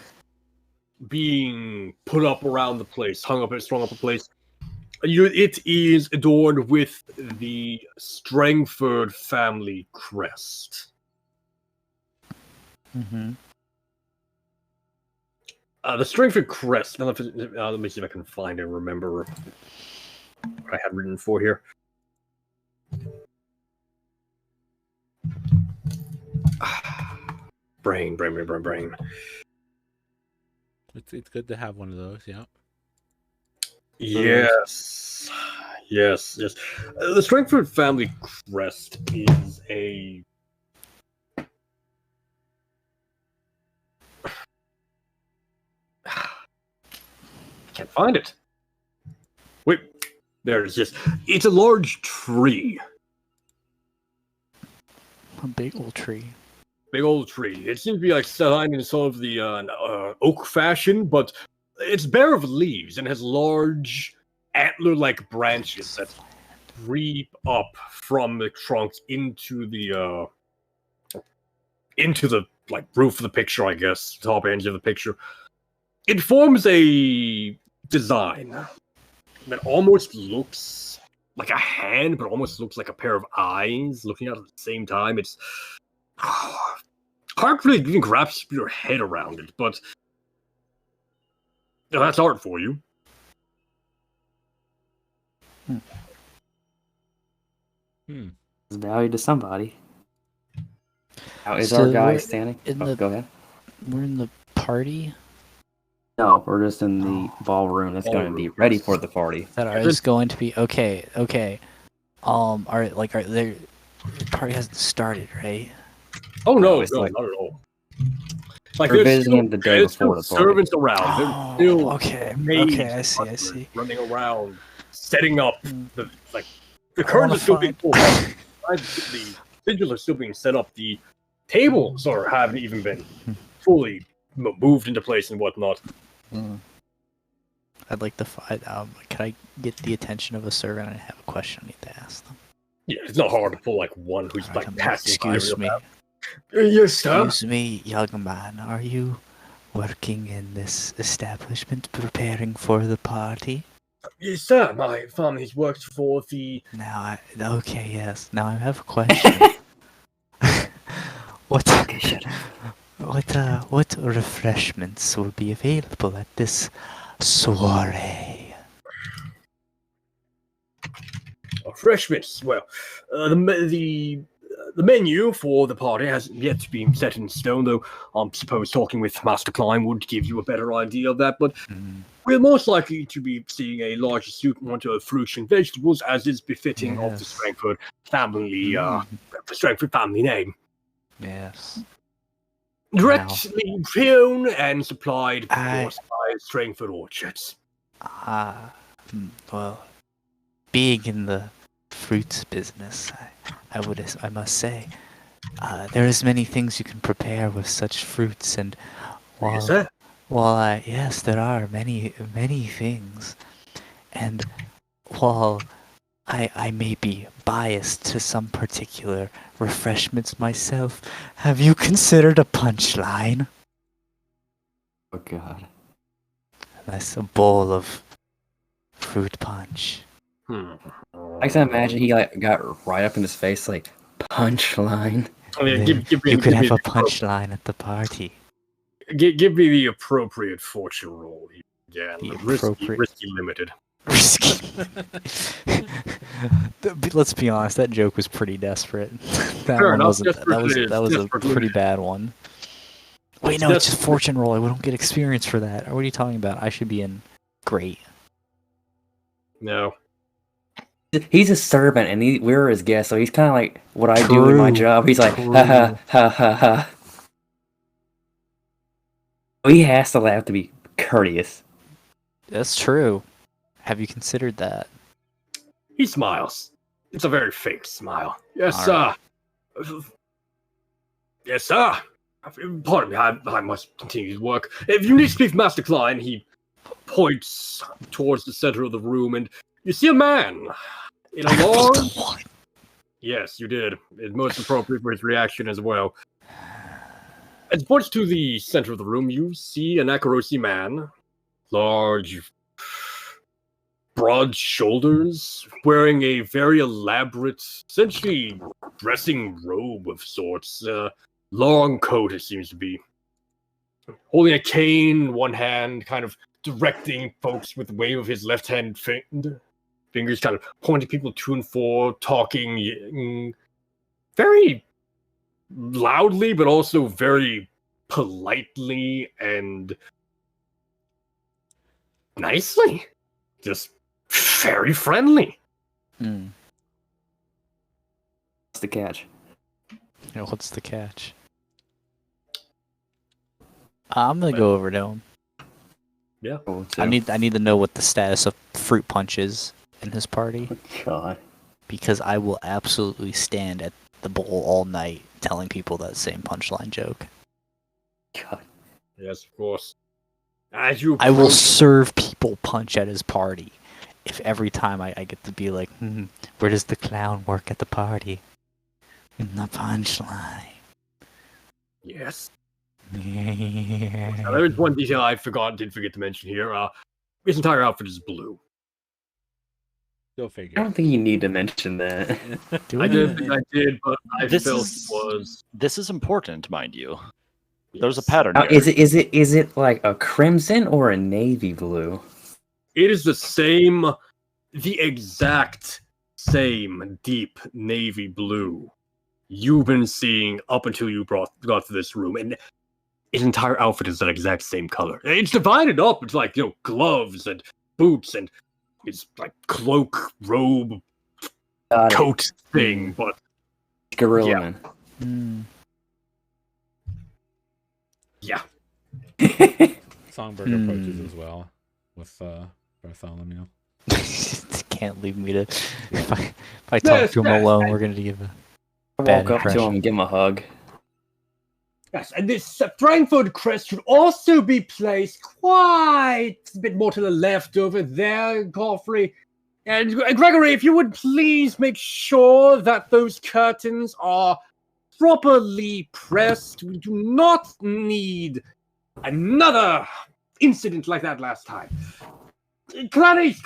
being put up around the place, hung up and strung up the place, it is adorned with the Strangford family crest. Mm-hmm. The Strangford crest. Let me see if I can find and remember what I had written for here. Brain. It's good to have one of those. Yeah. Yes. The Strangford family crest is a. I can't find it. Wait, there it is. Just it's a large tree. A big old tree. Big old tree. It seems to be like designed in sort of the oak fashion, but it's bare of leaves and has large antler-like branches that creep up from the trunk into the like roof of the picture, I guess, top edge of the picture. It forms a design that almost looks like a hand, but almost looks like a pair of eyes looking out at the same time. It's hard to really even grasp your head around it, but that's art for you. It's value to somebody. How is So our guy we're standing? in Oh, the- go ahead. We're in the party No, we're just in the ballroom. That's going to be ready for the party. that is going to be okay. Are the party hasn't started, right? Oh no, it's no, like- not at all. Like We're there's visiting him the day there's before still the party. servants around. Oh, There's still okay. maids Okay, I and see, I butlers see. running around, setting up the I curtains wanna are still being find- pulled up. The sigils are still being set up. The tables haven't even been fully moved into place and whatnot. I'd like to find. Can I get the attention of a servant? I have a question I need to ask them. Yeah, it's not hard to pull like one who's Alright, like passing by. excuse me. Yes, sir. Excuse me, young man. Are you working in this establishment, preparing for the party? Yes, sir. My family's worked for the. Okay, yes. Now I have a question. Okay, shut up. What refreshments will be available at this soiree? Refreshments. Well, the menu for the party hasn't yet to be set in stone, though I suppose talking with Master Klein would give you a better idea of that. But we're most likely to be seeing a large assortment of fruits and vegetables, as is befitting of the Yes. Strangford family, the Strangford family name. Yes. Directly grown and supplied, of I- course, by Strangford Orchards. Well, being in the fruits business, I must say, there is many things you can prepare with such fruits, and Yes, sir. yes, there are many things, and while I may be biased to some particular refreshments myself, have you considered a punchline? Oh, God. That's a bowl of fruit punch. I can imagine he got right up in his face, like, punchline. I mean, Then give me, you could give me have a the punchline at the party. Give me the appropriate fortune roll. Yeah, The risky appropriate- limited. Risky. Let's be honest, that joke was pretty desperate. That Fair one enough, wasn't. desperate is That was a desperate pretty limited. bad one. Wait, no, it's just fortune roll. We don't get experience for that. What are you talking about? I should be in great. No. He's a servant, and we're his guests, so he's kind of like what I do in my True, job. He's like, true. ha ha ha ha ha. He has to laugh to be courteous. That's true. Have you considered that? He smiles. It's a very fake smile. Yes, All sir. Yes, sir. Pardon me, I must continue his work. If you need to speak with Master Klein, he points towards the center of the room, and you see a man in a large... Yes, you did. It's most appropriate for his reaction as well. As he points to the center of the room, you see an Akarosi man, large, broad shoulders, wearing a very elaborate, essentially dressing robe of sorts. Long coat, it seems to be. Holding a cane in one hand, kind of directing folks with the wave of his left hand fingers, kind of pointing people to and fro, talking very loudly, but also very politely and nicely. Just very friendly. Hmm. What's the catch? What's the catch? I'm gonna go over to him. Yeah. Oh, I need to know what the status of Fruit Punch is in his party, God. because I will absolutely stand at the bowl all night telling people that same punchline joke. God. Yes, of course. As you I will approach- serve people punch at his party if every time I get to be like, where does the clown work at the party? In the punchline. Yes. Now, there is one detail I did forget to mention here. His entire outfit is blue. Go I figure. don't think you need to mention that. I didn't think I did, but I This felt is- it was. This is important, mind you. There's a Yes. pattern Now, here. is it like a crimson or a navy blue? It is the exact same deep navy blue you've been seeing up until you got to this room, and his entire outfit is that exact same color. It's divided up into gloves and boots and his cloak, robe, Got it. coat thing, but Gorilla Yeah. Man. yeah. Songbird approaches as well with Bartholomew. Can't leave me to. If I talk to him alone, we're gonna give a I Bad walk up to impression. him and give him a hug. Yes, and this Frankfurt crest should also be placed quite a bit more to the left over there, Godfrey. And Gregory, if you would please make sure that those curtains are properly pressed. We do not need another incident like that last time. Clarice,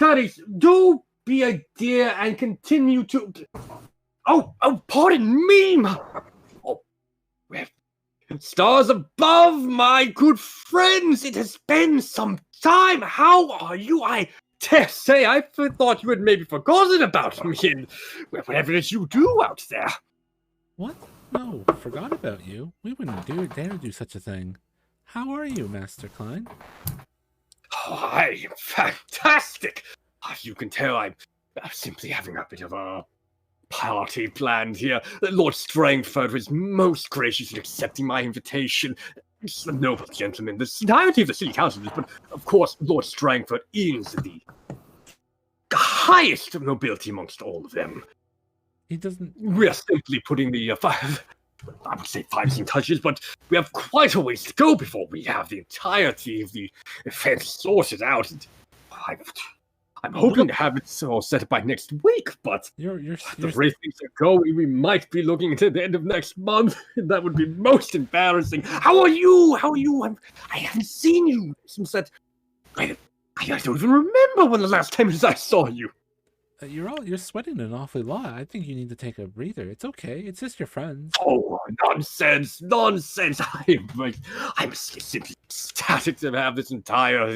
do be a dear and continue to... Oh, pardon me! Oh, stars above, my good friends! It has been some time! How are you? I dare say I thought you had maybe forgotten about me and whatever it is you do out there. What? No, forgot about you. We wouldn't dare do such a thing. How are you, Master Klein? Oh, I am fantastic! As you can tell, I'm simply having a bit of a party planned here. Lord Strangford was most gracious in accepting my invitation. He's a noble gentleman. The entirety of the city council is, but of course, Lord Strangford is the highest of nobility amongst all of them. He doesn't. We are simply putting the I would say finishing touches, but we have quite a ways to go before we have the entirety of the event sorted out. I'm hoping to have it all set up by next week, but You're the rate things are going, we might be looking to the end of next month. That would be most embarrassing. How are you? I haven't seen you since that. I don't even remember when the last time I saw you. you're sweating an awfully lot. I think you need to take a breather. It's okay. It's just your friends. Oh, nonsense! I'm simply ecstatic to have this entire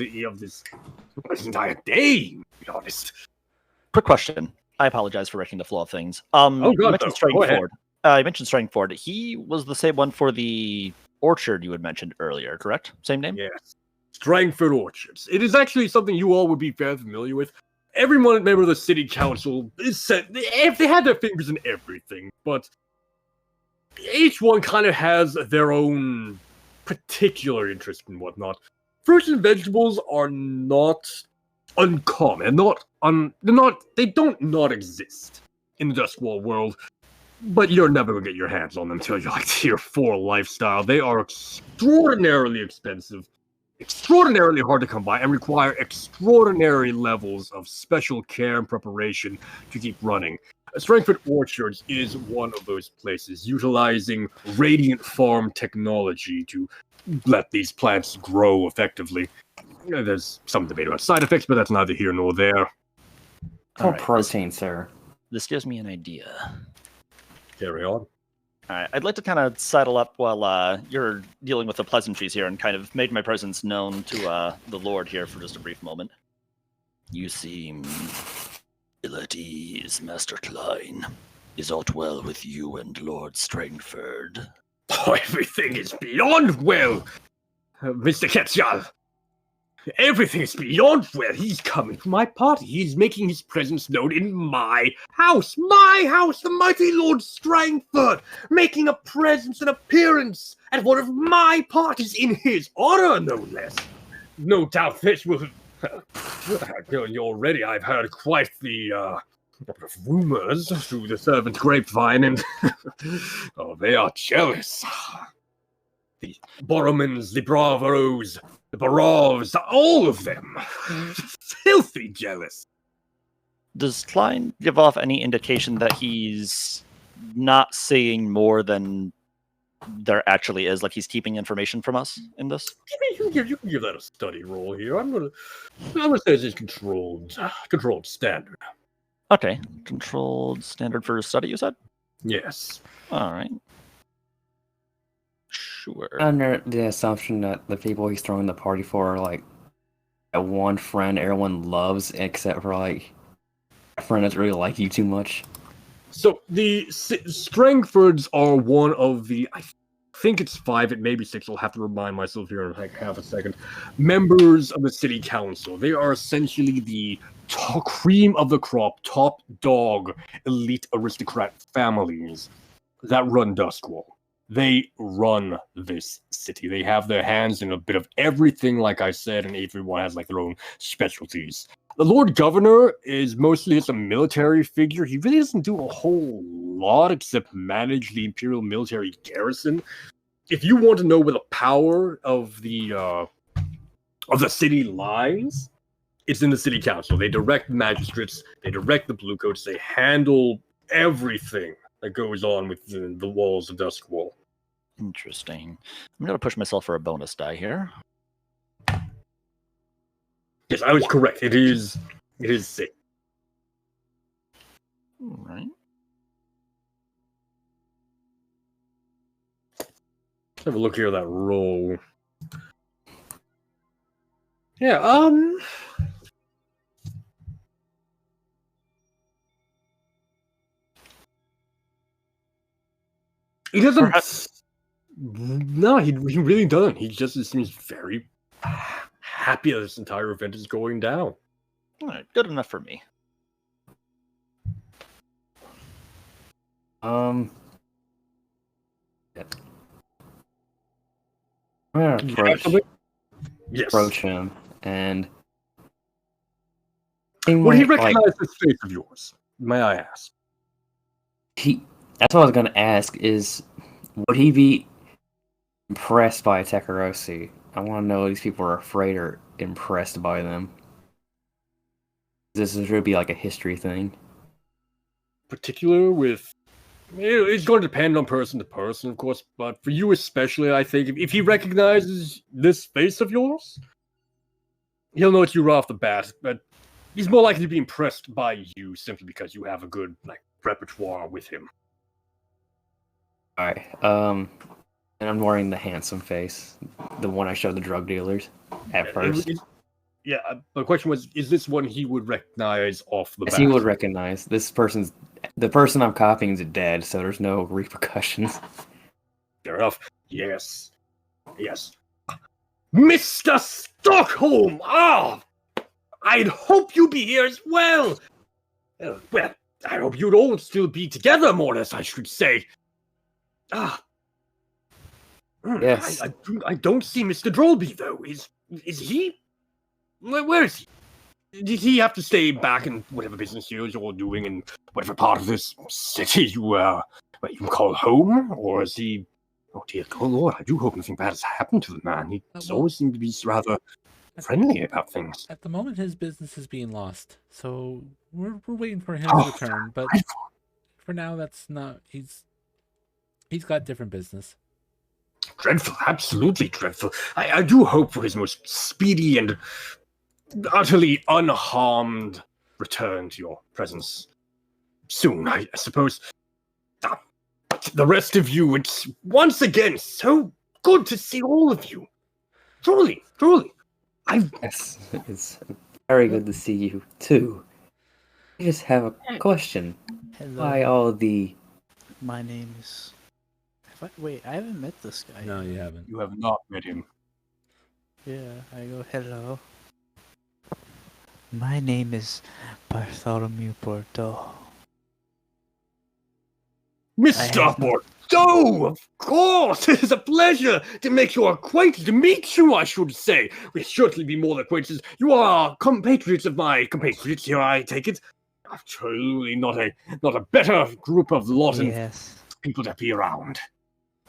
day, to be honest. Quick question. I apologize for wrecking the flow of things. God, You mentioned no. Go ahead. Strangford. You mentioned Strangford. He was the same one for the orchard you had mentioned earlier, correct? Same name? Yes. Strangford Orchards. It is actually something you all would be very familiar with. Every member of the city council is set. They had their fingers in everything, but each one kind of has their own particular interest and whatnot. Fruits and vegetables are not uncommon. They don't not exist in the Duskfall world. But you're never gonna get your hands on them until you're like tier 4 lifestyle. They are extraordinarily expensive, extraordinarily hard to come by, and require extraordinary levels of special care and preparation to keep running. Strangford Orchards is one of those places, utilizing Radiant Farm technology to let these plants grow effectively. There's some debate about side effects, but that's neither here nor there. More protein, sir. This gives me an idea. Carry on. All right, I'd like to kind of sidle up while you're dealing with the pleasantries here and kind of make my presence known to the Lord here for just a brief moment. You seem ill at ease, Master Klein. Is aught well with you and Lord Strangford? Oh, everything is beyond well, Mr. Quetzal. Everything is beyond well. He's coming to my party. He's making his presence known in my house. My house, the mighty Lord Strangford, making a presence and appearance at one of my parties in his honor, no less. No doubt this will... Already, I've heard quite the rumors through the servant grapevine, and oh, they are jealous. The Borromans, the Bravos, the Barovs, all of them. Filthy jealous. Does Klein give off any indication that he's not saying more than there actually is? Like he's keeping information from us in this? You can give that a study roll here. I'm gonna say it's controlled standard. Okay, controlled standard for study, you said? Yes. All right. Sure. Under the assumption that the people he's throwing the party for are like that one friend everyone loves, except for like a friend that really like you too much. So the Strangfords are one of the, I think it's 5, it may be 6, I'll have to remind myself here in like half a second, members of the city council. They are essentially the cream of the crop, top dog, elite aristocrat families that run Duskwall. They run this city. They have their hands in a bit of everything, like I said, and everyone has like their own specialties. The Lord Governor is mostly just a military figure. He really doesn't do a whole lot except manage the Imperial military garrison. If you want to know where the power of the city lies, it's in the city council. They direct magistrates, they direct the bluecoats, they handle everything that goes on within the walls of Duskwall. Interesting. I'm going to push myself for a bonus die here. Yes, I was correct. It is 6. All right. Let's have a look here at that roll. Yeah, he doesn't... No, he really doesn't. He just seems very happy that this entire event is going down. All right, good enough for me. I'm gonna approach him, and would he recognize this face of yours? May I ask? That's what I was gonna ask. Is would he be impressed by Tekarosi? I want to know if these people are afraid or impressed by them. This is really be like a history thing. Particular with... It's going to depend on person to person, of course, but for you especially, I think, if he recognizes this face of yours, he'll know it's you right off the bat, but he's more likely to be impressed by you simply because you have a good, like, repertoire with him. Alright, and I'm wearing the handsome face, the one I showed the drug dealers at first. Yeah, the question was, is this one he would recognize off the bat? He would recognize. The person I'm copying is dead, so there's no repercussions. Fair enough. Yes. Mr. Stockholm! Ah! I'd hope you'd be here as well! Well, I hope you'd all still be together, more or less, I should say. Ah. Yes. I don't see Mr. Drolby, though. Is he? Where is he? Did he have to stay back in whatever business you're doing in whatever part of this city you what you can call home, or is he? Oh dear God, Lord, I do hope nothing bad has happened to the man. He always seemed to be rather friendly about things. At the moment, his business is being lost, so we're waiting for him Oh, to return. But for now, that's not. He's got different business. Dreadful, absolutely dreadful. I do hope for his most speedy and utterly unharmed return to your presence soon, I suppose. The rest of you, it's once again so good to see all of you. Truly, truly. Yes, it's very good to see you too. I just have a question. Hello. Why all the... My name is... Wait, I haven't met this guy. No, you haven't. You have not met him. Yeah, I go, hello. My name is Bartholomew Bordeaux. Mr. Bordeaux, of course! It is a pleasure to make your acquaintance, to meet you, I should say. We'll certainly be more than acquaintances. You are compatriots of my compatriots here, I take it. Absolutely not a better group of lot of Yes, people to be around.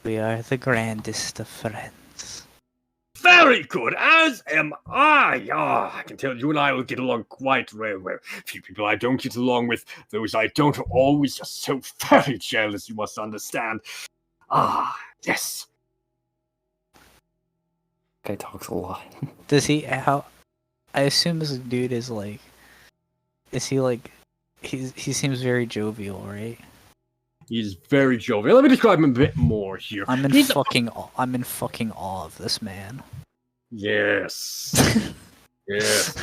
we are the grandest of friends. Very good, as am I. I can tell you and I will get along quite well. Few people I don't get along with, those I don't are always just so very jealous, you must understand. Yes. Guy talks a lot. Does he, how, I assume this dude is like, is he like, he seems very jovial, right? He's very jovial. Let me describe him a bit more here. I'm in He's fucking awe of this man. Yes. Yes.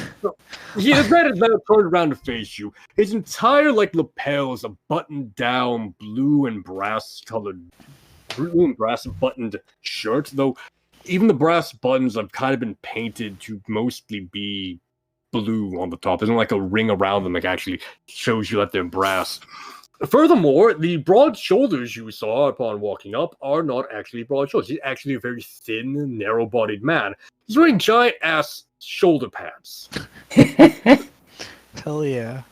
He has red is now turned around to face you. His entire lapel is a buttoned down blue and brass buttoned shirt, though even the brass buttons have kind of been painted to mostly be blue on the top. There's like a ring around them that actually shows you that they're brass. Furthermore, the broad shoulders you saw upon walking up are not actually broad shoulders. He's actually a very thin, narrow-bodied man. He's wearing giant-ass shoulder pads. Hell yeah.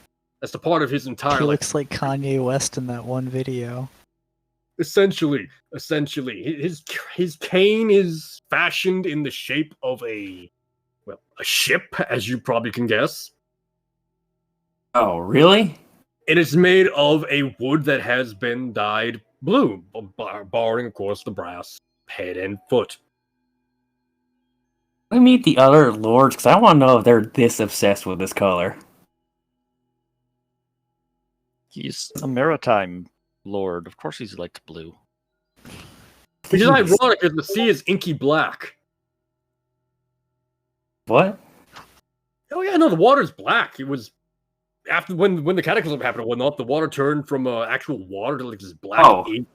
That's the part of his entire... He looks like Kanye West in that one video. Essentially. His cane is fashioned in the shape of a ship, as you probably can guess. Oh, really? It is made of a wood that has been dyed blue, barring, of course, the brass head and foot. Let me meet the other lords, because I want to know if they're this obsessed with this color. He's a maritime lord. Of course he's liked blue. Which is ironic, because the sea is inky black. What? Oh yeah, no, the water's black. It was after when the cataclysm happened and whatnot, the water turned from actual water to like this black ink.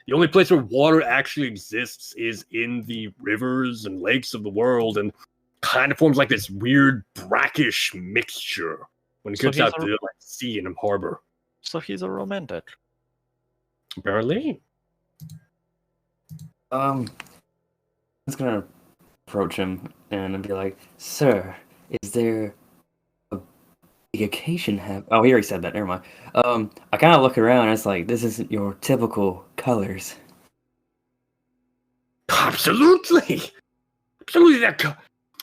The only place where water actually exists is in the rivers and lakes of the world, and kind of forms like this weird brackish mixture when it gets out to the sea and harbor. So he's a romantic. Apparently. I'm just gonna approach him and be like, "Sir, is there a big occasion Oh, he already said that. Never mind. I kind of look around and it's like, this isn't your typical colors. Absolutely.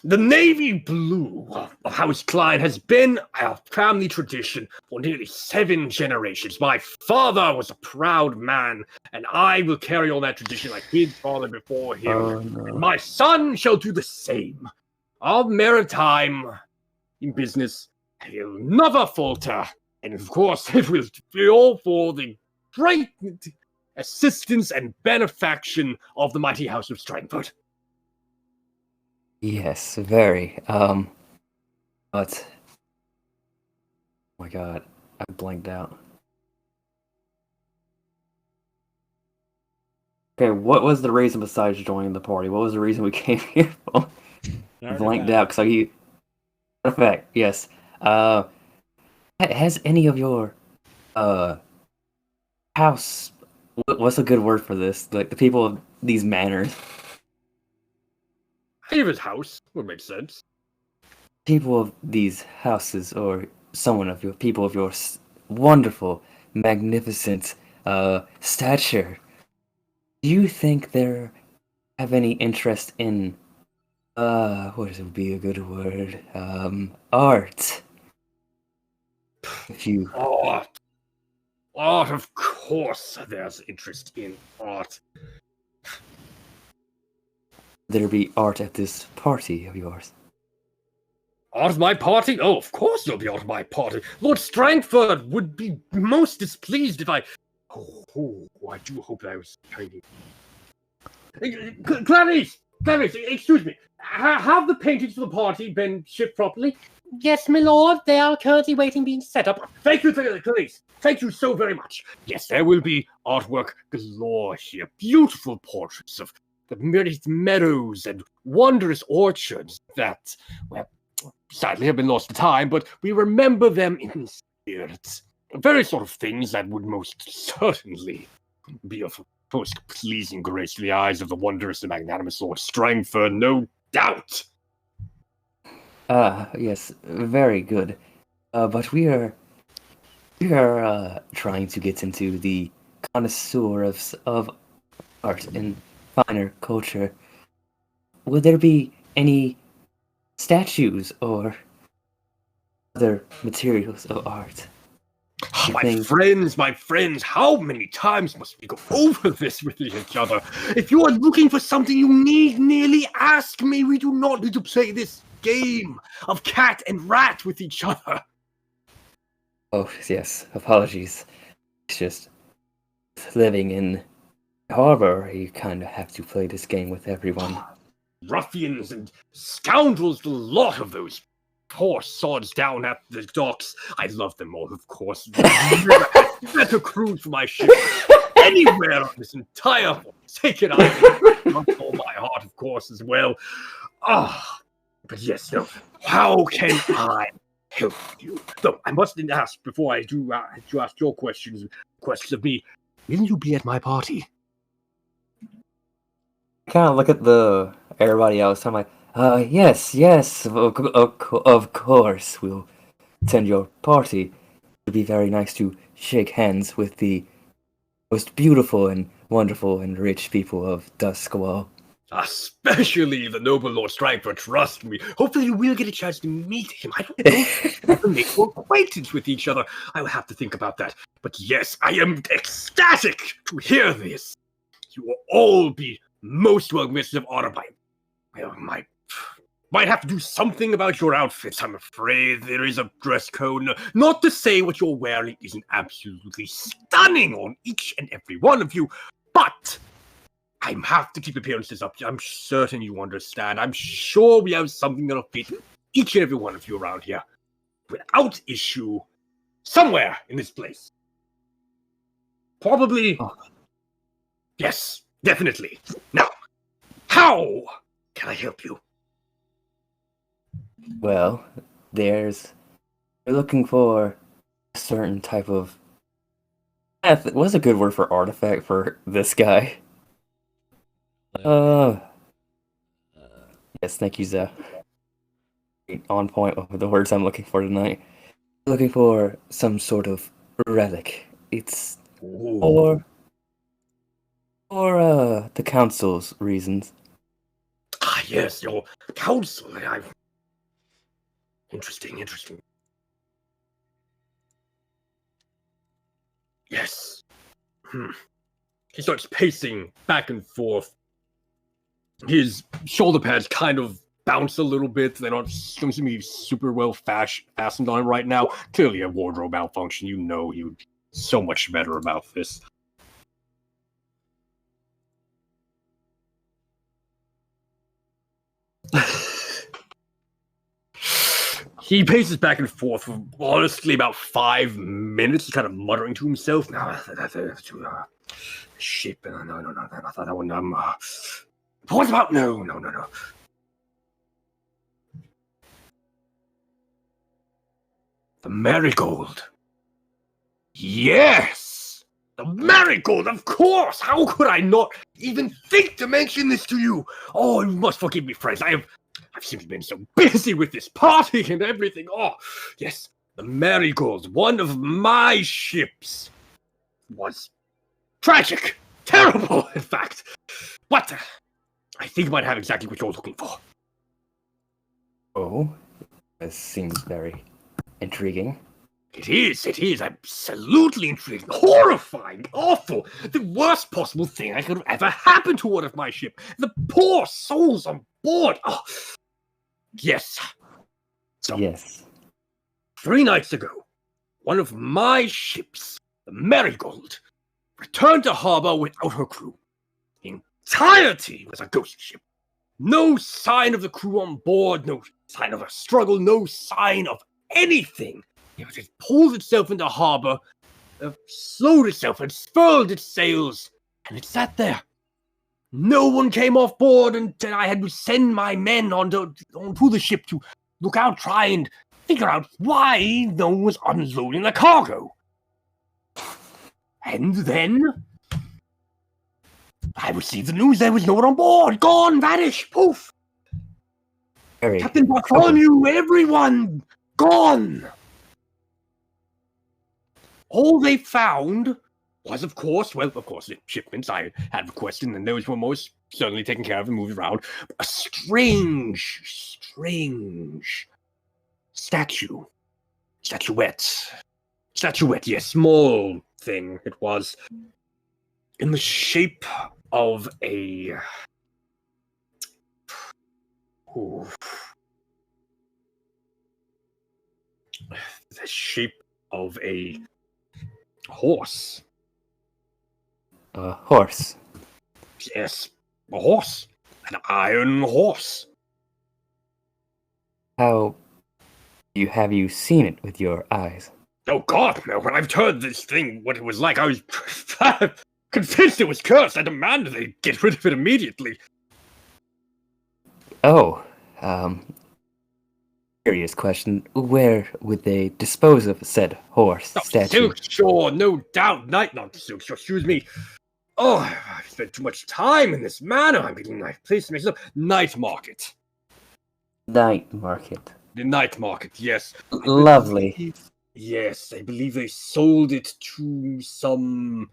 The navy blue of House Klein has been our family tradition for nearly 7 generations. My father was a proud man, and I will carry on that tradition like his father before him. Oh, no. And my son shall do the same. Our maritime in business will never falter. And of course, it will be all for the great assistance and benefaction of the mighty House of Strangford. Yes, very. But oh my god, I blanked out. Okay, what was the reason besides joining the party? What was the reason we came here for? I blanked out because in effect, yes. Has any of your house? What's a good word for this? Like the people of these manors. Any of his house would make sense. People of these houses, or someone of your people of your wonderful, magnificent stature. Do you think they have any interest in what would be a good word? Art. If you Art, of course, there's interest in art. there be art at this party of yours? Art of my party? Oh, of course there'll be art of my party. Lord Strangford would be most displeased if I... Oh, I do hope that I was tiny. Clarice, excuse me. Have the paintings for the party been shipped properly? Yes, my lord. They are currently waiting, being set up. Thank you, Clarice. Thank you so very much. Yes, there will be artwork galore here. Beautiful portraits of the meadows and wondrous orchards that, well, sadly have been lost to time, but we remember them in spirit. Very sort of things that would most certainly be of most pleasing grace to the eyes of the wondrous and magnanimous Lord Strangford, no doubt. Yes, very good. But we are trying to get into the connoisseur of art and finer culture. Would there be any statues or other materials of art? My friends, how many times must we go over this with each other? If you are looking for something, you need merely ask me. We do not need to play this game of cat and rat with each other. Oh, yes, apologies. It's just living in harbor, you kind of have to play this game with everyone. Ruffians and scoundrels, the lot of those poor sods down at the docks. I love them all, of course. Better crews for my ship anywhere on this entire forsaken island. All my heart, of course, as well. But yes, no. How can I help you? Though I must ask before I do ask your questions of me. Will you be at my party? Kind of look at everybody else. I'm like, yes, of course, we'll attend your party. It would be very nice to shake hands with the most beautiful and wonderful and rich people of Duskwall. Especially the noble Lord Strangford, trust me. Hopefully you will get a chance to meet him. I don't know if we can make more acquaintance with each other. I will have to think about that. But yes, I am ecstatic to hear this. You will all be most welcome of honor by... Well, might have to do something about your outfits. I'm afraid there is a dress code. Not to say what you're wearing isn't absolutely stunning on each and every one of you, but I have to keep appearances up. I'm certain you understand. I'm sure we have something that'll fit each and every one of you around here without issue somewhere in this place. Probably. Yes, definitely. Now, how can I help you? Well, we're looking for a certain type of... What's a good word for artifact for this guy? Yes, thank you, Zah. On point with the words I'm looking for tonight. Looking for some sort of relic. It's for the council's reasons. Ah, yes, your council. Interesting. Yes. He starts pacing back and forth. His shoulder pads kind of bounce a little bit. They don't seem to be super well fastened on him right now. Clearly a wardrobe malfunction. You know he would be so much better about this. He paces back and forth for honestly about 5 minutes, kind of muttering to himself. No, ship. No, not that one. What about no. The marigold. Yes! The marigold, of course! How could I not even think to mention this to you? Oh, you must forgive me, friends. I've simply been so busy with this party and everything. Oh, yes, the marigold, one of my ships, was Tragic! Terrible, in fact! What? I think I might have exactly what you're looking for. Oh, this seems very intriguing. It is absolutely intriguing, horrifying, awful, the worst possible thing that could have ever happened to one of my ship. The poor souls on board. Oh, yes. So, Yes. 3 nights ago, one of my ships, the Marigold, returned to harbor without her crew. The entirety was a ghost ship. No sign of the crew on board, no sign of a struggle, no sign of anything. It just pulled itself into harbor, slowed itself, and furled its sails, and it sat there. No one came off board, and I had to send my men onto the ship to look out, try and figure out why no one was unloading the cargo. And then I received the news there was no one on board. Gone, vanished, poof. Very Captain Bartholomew, everyone, gone. All they found was, of course, the shipments I had requested, and those were most certainly taken care of and moved around. A strange statuette, yes, small thing it was, in the shape of a... the shape of a horse. A horse. Yes, a horse. An iron horse. How have you seen it with your eyes? Oh God, no, when I've heard this thing, what it was like, I was convinced it was cursed. I demanded they get rid of it immediately. Oh, curious question. Where would they dispose of said horse statue? Silk Shore, no doubt. Not Silk Shore, excuse me. Oh, I've spent too much time in this manor. I'm getting my place mixed up. Night Market. Night Market. The Night Market, yes. Lovely. Yes, I believe they sold it to some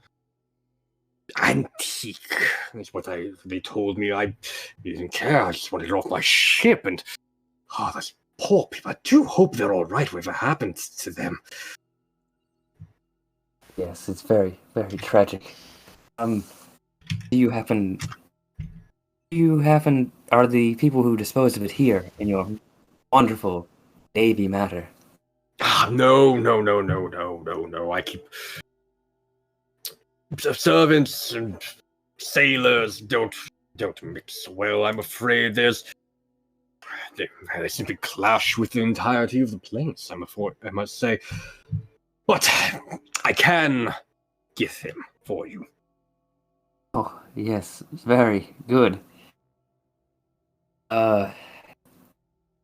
antique. That's what they told me. I didn't care. I just wanted it off my ship. And those poor people. I do hope they're all right. Whatever happened to them? Yes, it's very, very tragic. Are the people who disposed of it here in your wonderful Navy matter? No. I keep servants and sailors don't mix well. I'm afraid they simply clash with the entirety of the place. I must say, but I can get him for you. Oh, yes, very good.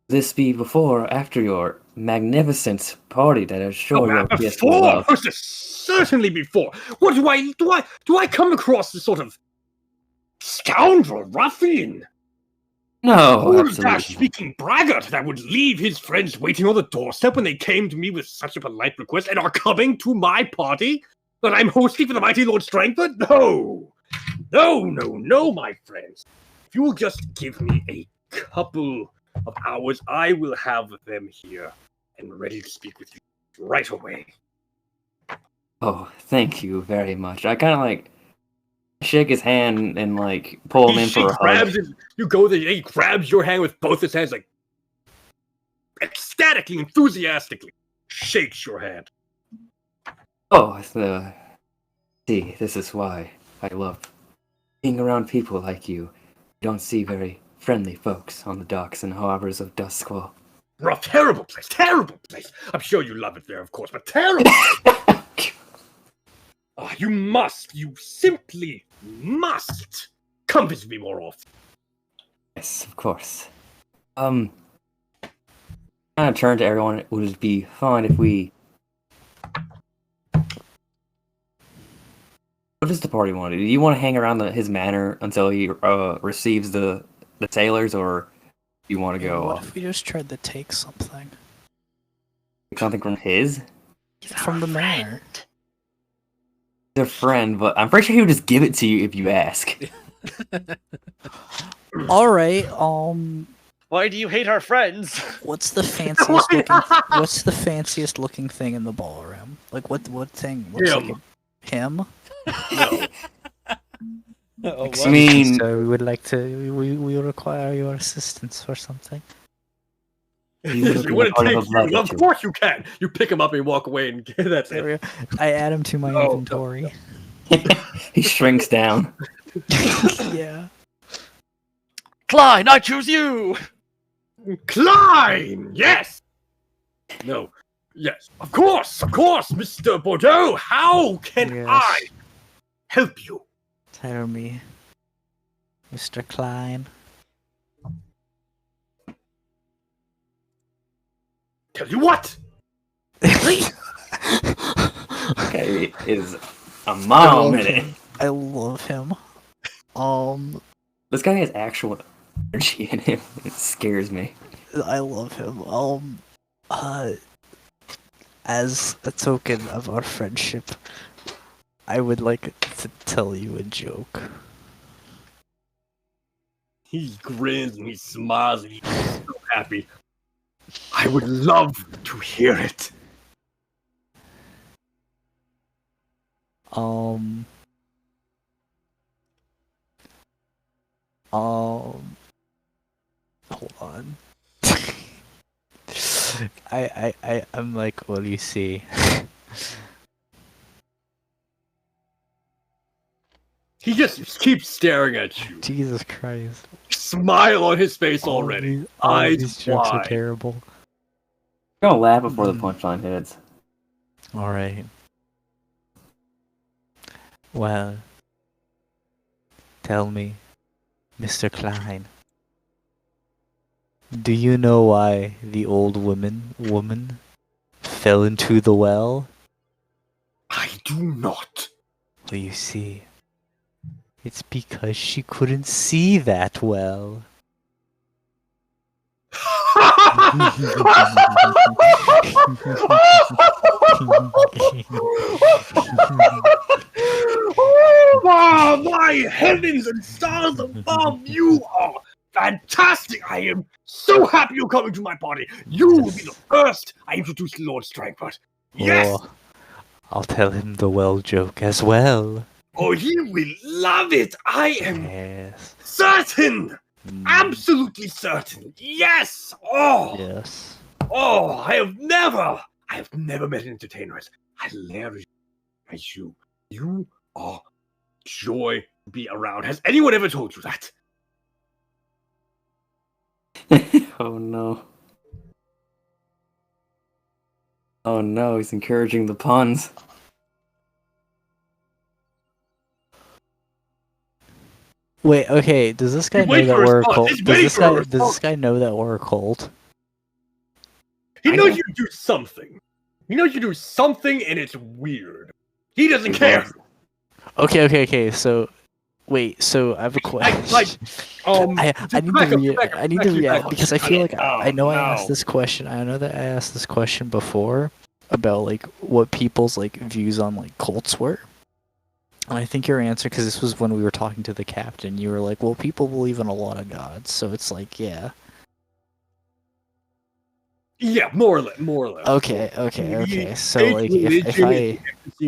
This be before or after your magnificent party that I'm sure your guests will love? Before! Certainly before! What do I come across this sort of scoundrel, ruffian? No, absolutely. Speaking braggart that would leave his friends waiting on the doorstep when they came to me with such a polite request and are coming to my party that I'm hosting for the mighty Lord Strangford? No, my friends. If you will just give me a couple of hours, I will have them here and ready to speak with you right away. Oh, thank you very much. I kind of shake his hand and pull him in for a hug. You go there, he grabs your hand with both his hands, ecstatically, enthusiastically shakes your hand. Oh, see, this is why I love being around people like you. You don't see very friendly folks on the docks and harbors of Duskwall. Rough, terrible place. I'm sure you love it there, of course, but terrible. You simply must come visit me more often. Yes, of course. Kind of turn to everyone. Would it be fine if we... What does the party want to do? Do you want to hang around his manor until he receives the sailors, or do you want to go What off? if we just tried to take something? Something from his? From the manor. He's a friend, but I'm pretty sure he would just give it to you if you ask. All right. Why do you hate our friends? What's the fanciest looking? What's the fanciest looking thing in the ballroom? Like what thing? Looks like him? No. Oh, I mean, So we would like to. We require your assistance for something. Yes, you wouldn't part of take a love you. Of ritual. course you can. You pick him up and walk away, and that's There it. we go. I add him to my No, inventory. he shrinks down. Yeah. Klein, I choose you! Klein! Yes! No. Yes. Of course, Mr. Bordeaux. How can Yes. I help you? Tell me, Mr. Klein. Tell you what? Okay, is a mile a minute. I love him. This guy has actual energy in him. It scares me. I love him. As a token of our friendship, I would like to tell you a joke. He grins and he smiles and he's so happy. I would love to hear it. Hold on. I'm like, what do you see? He just keeps staring at you. Jesus Christ. Smile on his face already. All Eyes these jokes are wide. terrible. I'm gonna laugh before the punchline hits. Alright. Well, tell me, Mr. Klein, do you know why the old woman fell into the well? I do not. Well, you see, it's because she couldn't see that well. Oh, my heavens and stars above! You are fantastic! I am so happy you're coming to my party. You will be the first I introduce to Lord Strangford. Yes! Oh, I'll tell him the well joke as well. Oh, he will love it! I am Yes. certain! Absolutely certain! Yes! Oh! Yes. Oh, I have never met an entertainer as hilarious as you. You are joy to be around. Has anyone ever told you that? Oh no. Oh no, he's encouraging the puns. Wait, okay, does this guy He's know waiting that for a we're a response. cult? He's Does waiting this for a guy response. know that we're a cult? He I knows know. you do something. He knows you do something, and it's weird. He doesn't care. Okay, so wait, so I have a question. I need to react because I feel like I know I asked this question. I know that I asked this question before about like what people's like views on like cults were. And I think your answer, because this was when we were talking to the captain, you were like, well, people believe in a lot of gods, so it's like, yeah. Yeah, more or less. Okay. So like, if I,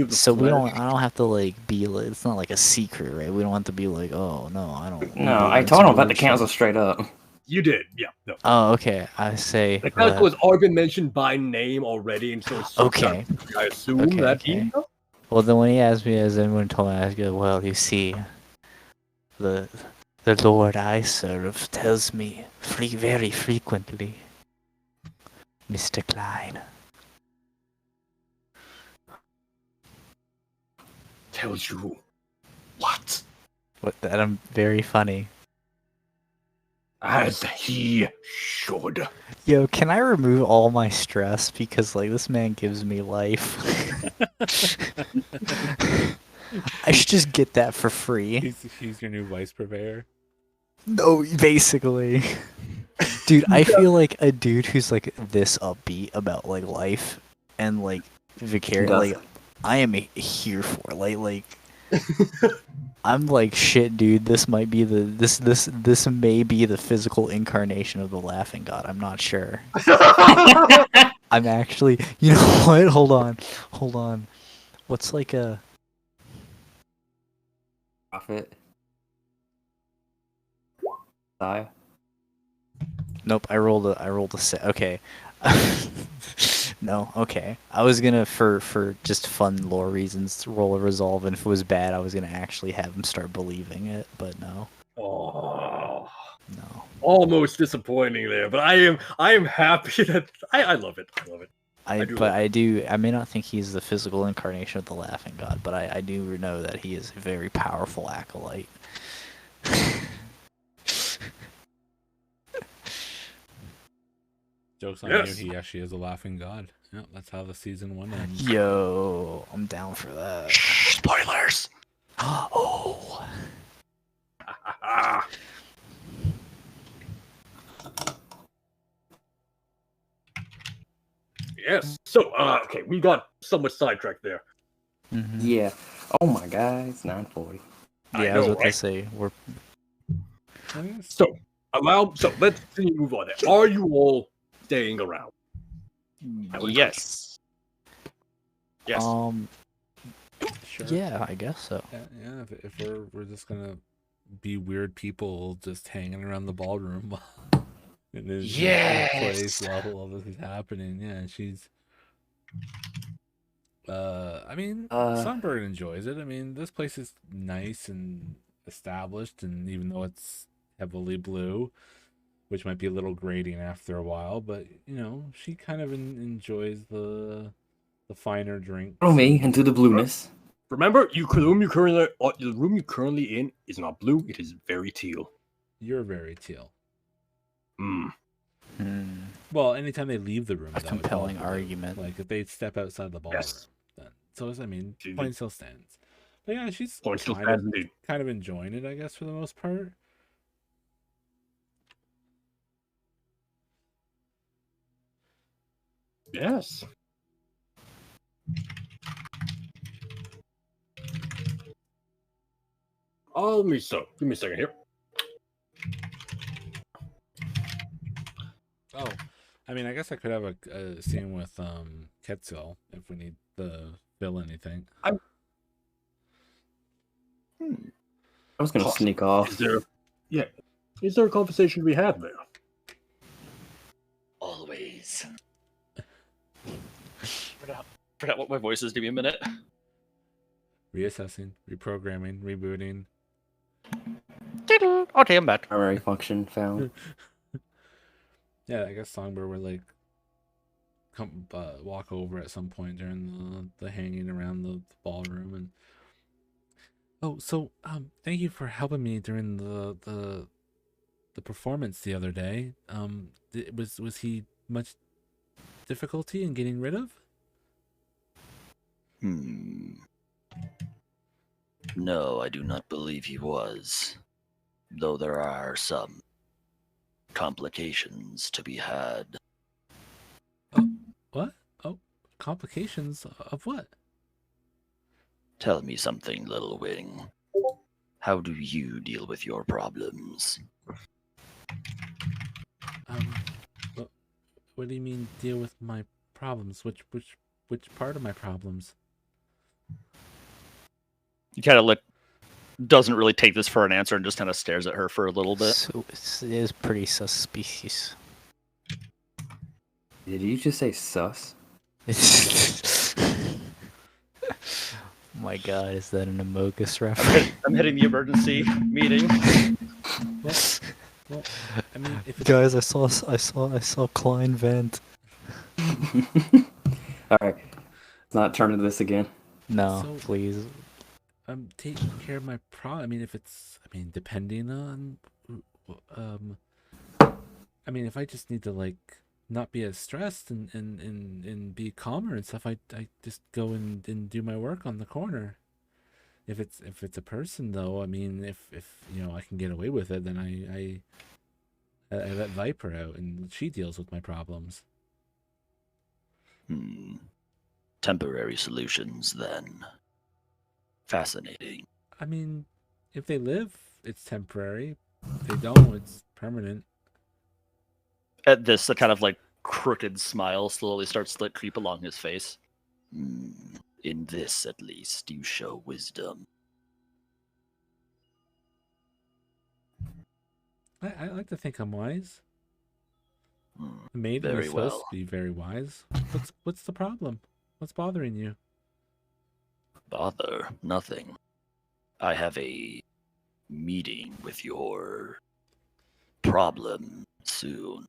so we don't, I don't have to like be like, it's not like a secret, right? We don't have to be like, oh no, I don't. No, believe I in told him some about the weird council shit." straight up. You did, yeah. No. Oh, okay. I say. The council has already been mentioned by name already, and so it's Okay. I assume Okay, that okay. he. Well, then when he asked me, as anyone told me, I go, well, you see, the Lord I serve tells me very frequently, Mr. Klein. Tells you what? What? That I'm very funny. As he should. Yo, can I remove all my stress because like this man gives me life? I should just get that for free. He's your new vice purveyor. No, basically. Dude, I feel like a dude who's like this upbeat about like life and like Does. like I am here for like I'm like shit, dude. This might be this may be the physical incarnation of the laughing god. I'm not sure. I'm actually, you know what? Hold on. What's like a Profit. Die. Nope, I rolled a set. Okay. No, okay. I was gonna for just fun lore reasons roll a resolve, and if it was bad, I was gonna actually have him start believing it, but no, Oh, no. almost disappointing there, but I am happy that I love it. I love it. I may not think he's the physical incarnation of the laughing god, but I do know that he is a very powerful acolyte. Joke's on Yes. you, he actually is a laughing god. Yeah, that's how the season 1 ends. Yo, I'm down for that. Spoilers. Oh. Yes. So, okay, we got somewhat sidetracked there. Mhm. Yeah. Oh my god, it's 9:40. I Yeah, I was know, about to right? say we're So, let's continue to move on there. Are you all staying around? Yes. Yes. Sure. Yeah, I guess so. Yeah, if we're just gonna be weird people just hanging around the ballroom in this place Yes. while all this is happening. Yeah, she's I mean, Songbird enjoys it. I mean, this place is nice and established, and even though it's heavily blue, which might be a little grating after a while, but you know, she kind of enjoys the finer drinks. Follow me into the blueness. Remember, the room you're currently in is not blue. It is very teal. You're very teal. Hmm. Well, anytime they leave the room, A though, it's all compelling blue. argument. Like if they step outside the ballroom, Yes. then so I mean, She- point still stands. But yeah, she's Point still kind stands of indeed. kind of enjoying it, I guess, for the most part. Yes. Oh, give me a second here. Oh, I mean, I guess I could have a scene with Ketzel if we need to fill anything. I was gonna sneak off. Is there a conversation to be had there? Always. Forgot what my voice is. Give me a minute. Reassessing, reprogramming, rebooting. Okay, I'm back. Primary function found. Yeah, I guess Songbird would like come walk over at some point during the hanging around the ballroom and. Oh, so thank you for helping me during the performance the other day. Was he much difficulty in getting rid of? No, I do not believe he was. Though there are some complications to be had. What? Oh, complications of what? Tell me something, Little Wing. How do you deal with your problems? What do you mean deal with my problems? Which part of my problems? He kind of doesn't really take this for an answer and just kind of stares at her for a little bit. So it is pretty suspicious. Did you just say sus? My God, is that an Amogus reference? I'm hitting the emergency meeting. Well, I mean, if it's... Guys, I saw Klein vent. All right, let's not turn to this again. No, So- please. I'm taking care of my problem. I mean, depending on, I mean, if I just need to like not be as stressed and be calmer and stuff, I just go and do my work on the corner. If it's a person though, I mean, if you know I can get away with it, then I let Viper out and she deals with my problems. Temporary solutions, then. Fascinating. I mean, if they live, it's temporary. If they don't, it's permanent. At this, a kind of like crooked smile slowly starts to creep along his face. In this, at least, you show wisdom. I like to think I'm wise. Hmm, A maiden very is supposed well. to be very wise. What's the problem? What's bothering you? Bother, nothing. I have a meeting with your problem soon.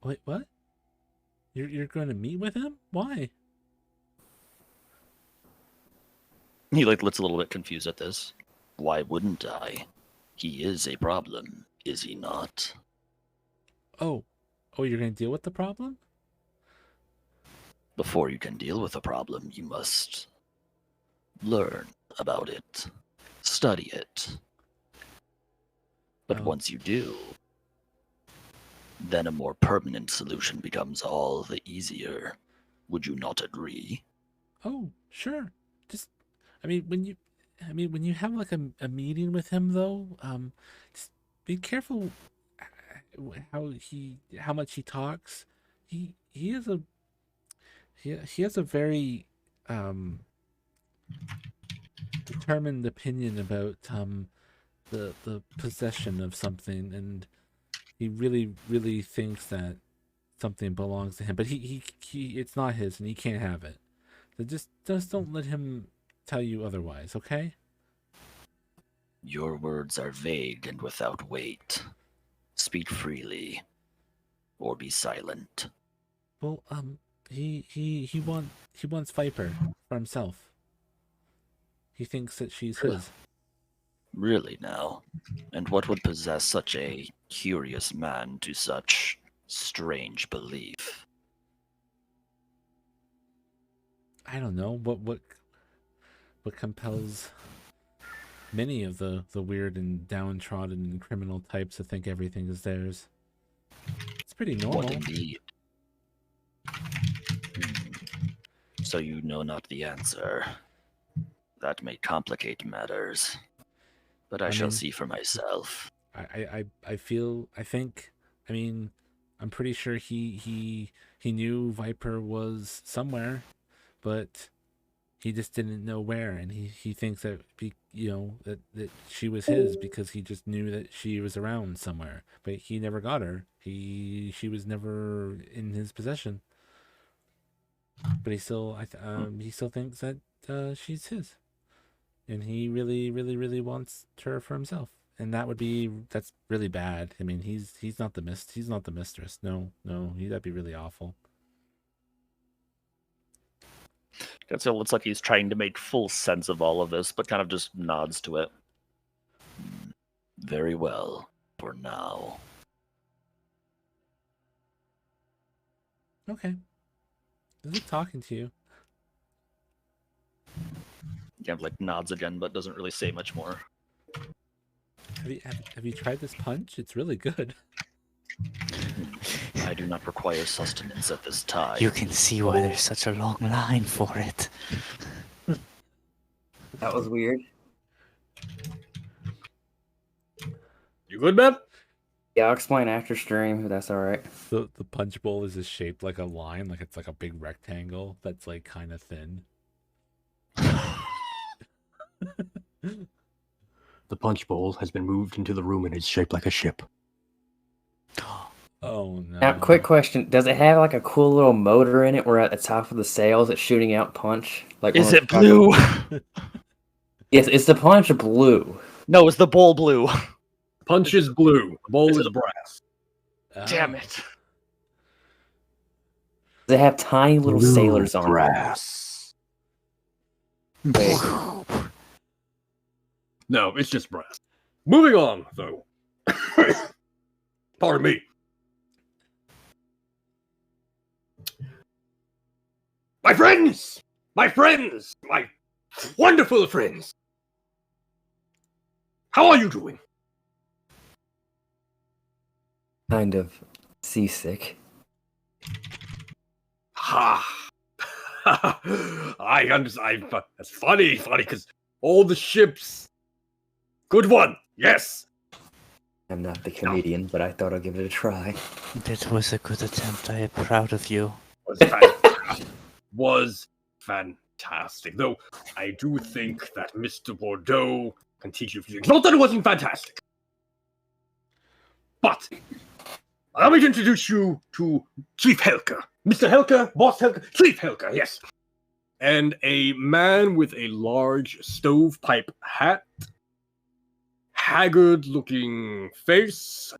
Wait, what? You're going to meet with him? Why? He looks a little bit confused at this. Why wouldn't I? He is a problem, is he not? Oh, you're going to deal with the problem? Before you can deal with a problem, you must learn about it, study it. But Oh. once you do, then a more permanent solution becomes all the easier. Would you not agree? Oh, sure. Just, when you have like a meeting with him though, just be careful how much he talks. He has a very determined opinion about the possession of something, and he really thinks that something belongs to him, but he it's not his and he can't have it. So just don't let him tell you otherwise, okay? Your words are vague and without weight. Speak freely, or be silent. Well, he wants Viper for himself. He thinks that she's his. Really now? And what would possess such a curious man to such strange belief? I don't know what compels many of the weird and downtrodden and criminal types to think everything is theirs. It's pretty normal. What indeed? So you know not the answer. That may complicate matters. But I shall mean, see for myself. I'm pretty sure he knew Viper was somewhere, but he just didn't know where, and he thinks that that she was his because he just knew that she was around somewhere, but he never got her. She was never in his possession, but he still thinks that she's his, and he really wants her for himself. And that's really bad. I mean, he's not the mistress. No, that'd be really awful. It looks like he's trying to make full sense of all of this, but kind of just nods to it. Very well, for now. Okay. Is it talking to you? He kind of nods again, but doesn't really say much more. Have you tried this punch? It's really good. I do not require sustenance at this time. You can see why there's such a long line for it. That was weird. You good, man? Yeah, I'll explain after stream if that's all right. The punch bowl is just shaped like a line, like it's like a big rectangle that's like kind of thin. The punch bowl has been moved into the room and it's shaped like a ship. Oh no. Now, quick question: does it have like a cool little motor in it, where at the top of the sails it's shooting out punch? Like, Is it blue? Yes, it's the punch blue. No, it's the bowl blue. Punch is blue. Bowl Is is it- brass. Damn it. They have tiny little sailors on brass. Wait. No, it's just brass. Moving on, though. Pardon me. My friends! My wonderful friends! How are you doing? Kind of seasick. Ha! I understand. That's funny, because all the ships. Good one. Yes. I'm not the comedian, but I thought I'd give it a try. That was a good attempt. I am proud of you. Was fantastic. Though I do think that Mr. Bordeaux can teach you a few things. Not that it wasn't fantastic, but allow me to introduce you to Chief Helka. Mr. Helka, Boss Helka, Chief Helka, yes. And a man with a large stovepipe hat, haggard-looking face,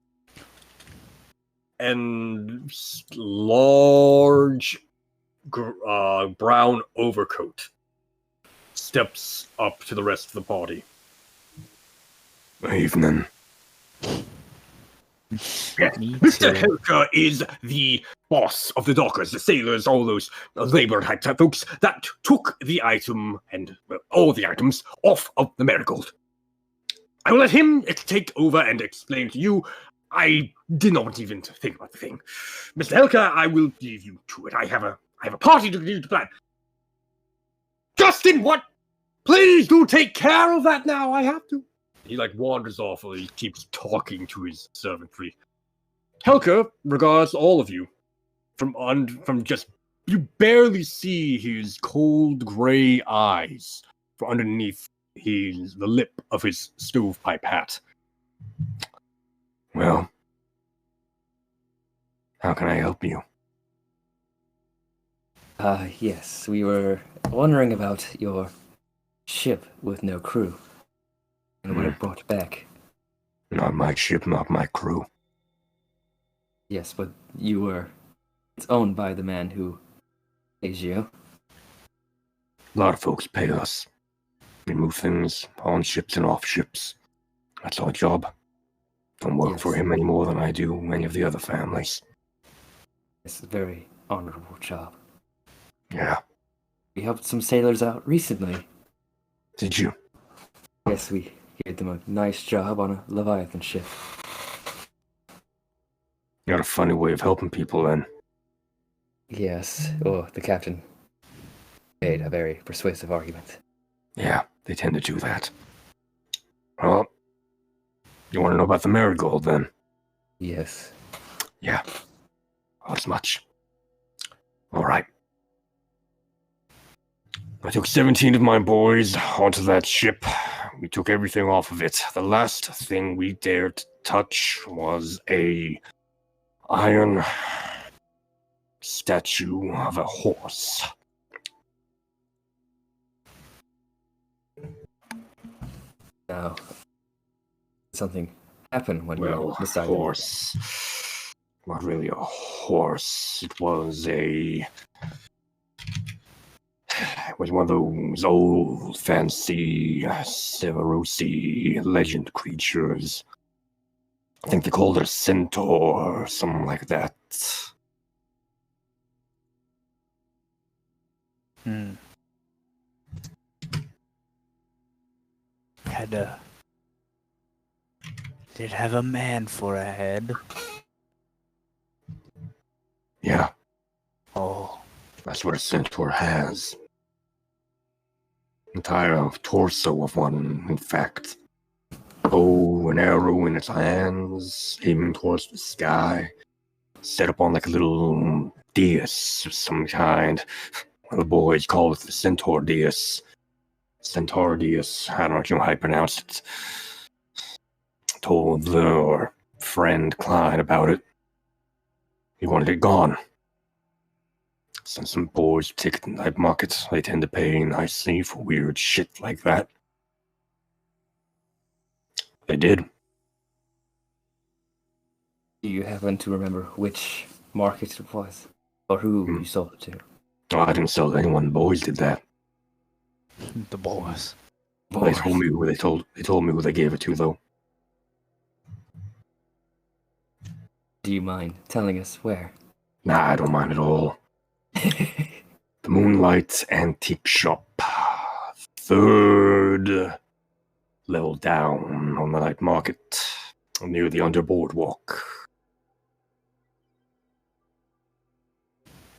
and large brown overcoat steps up to the rest of the party. Evening. Yes. Mr. Helka is the boss of the dockers, the sailors, all those labor type folks that took the item and all the items off of the Marigold. I will let him take over and explain to you. I did not even think about the thing. Mr. Helka, I will leave you to it. I have a party to plan. Justin, what? Please do take care of that now. I have to. He wanders off while he keeps talking to his servantry. Helka regards all of you from just you barely see his cold gray eyes from underneath the lip of his stovepipe hat. Well, how can I help you? Yes, we were wondering about your ship with no crew and what it brought back. Not my ship, not my crew. Yes, but it's owned by the man who pays you. A lot of folks pay us. We move things on ships and off ships. That's our job. Don't work for him any more than I do any of the other families. It's a very honorable job. Yeah. We helped some sailors out recently. Did you? Yes, we gave them a nice job on a Leviathan ship. You got a funny way of helping people then. Yes, the captain made a very persuasive argument. Yeah, they tend to do that. Well, you want to know about the Marigold then? Yes. Yeah. As much. All right. I took 17 of my boys onto that ship. We took everything off of it. The last thing we dared touch was a iron statue of a horse. Now, something happened when Well, we decided. Horse. Not really a horse. It was one of those old, fancy, Severosi legend creatures. I think they called it a centaur or something like that. Did have a man for a head. Yeah. Oh. That's what a centaur has. Entire torso of one, in fact. Bow and arrow in its hands, aiming towards the sky. Set up on a little dais of some kind. One of the boys called it the centaur dais. Centaur dais. I don't know how I pronounced it. Told our friend Klein about it. He wanted it gone. Sent some boys take it to the night market. They tend to pay nicely for weird shit like that. They did. Do you happen to remember which market it was? Or who you sold it to? Oh, I didn't sell to anyone. The boys did that. The boys. They told me who they told me who they gave it to, though. Do you mind telling us where? Nah, I don't mind at all. The Moonlight Antique Shop. 3rd level down on the night market, near the underboard walk.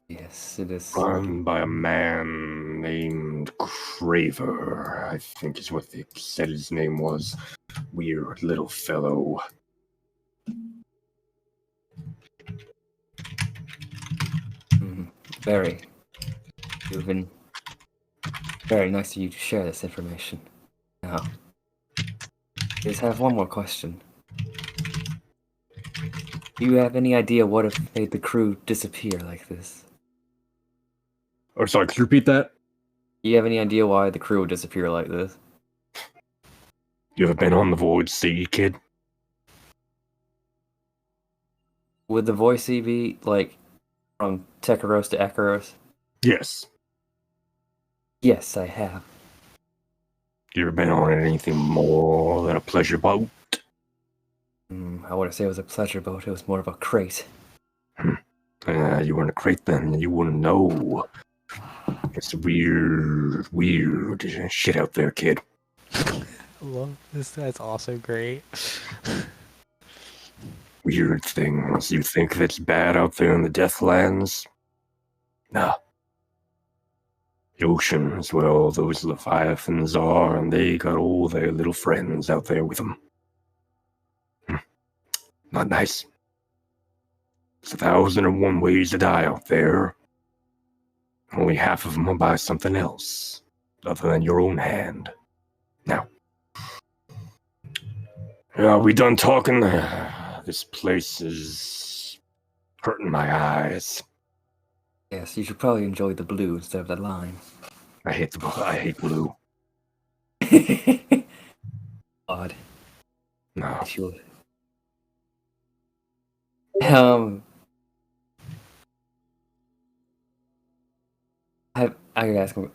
Yes, it is. Run by a man named Craver, I think is what they said his name was. Weird little fellow. Very. You've been very nice of you to share this information. Now, I just have one more question. Do you have any idea what if made the crew disappear like this? Oh, sorry, could you repeat that? Do you have any idea why the crew would disappear like this? You ever been on the Void Sea, kid? Would the voice be like from Tekaros to Ekaros? Yes. Yes, I have. You ever been on anything more than a pleasure boat? I wouldn't say it was a pleasure boat, it was more of a crate. You were in a crate then, you wouldn't know. It's weird shit out there, kid. Love this. That's also great. Weird things. You think that's bad out there in the Deathlands? Nah. The ocean is where all those leviathans are, and they got all their little friends out there with them. Not nice. There's 1,001 ways to die out there. Only half of them are by something else, other than your own hand. Now, are we done talking? This place is hurting my eyes. Yes, you should probably enjoy the blue instead of the lime. I hate blue. Odd. No. I should. I gotta ask him,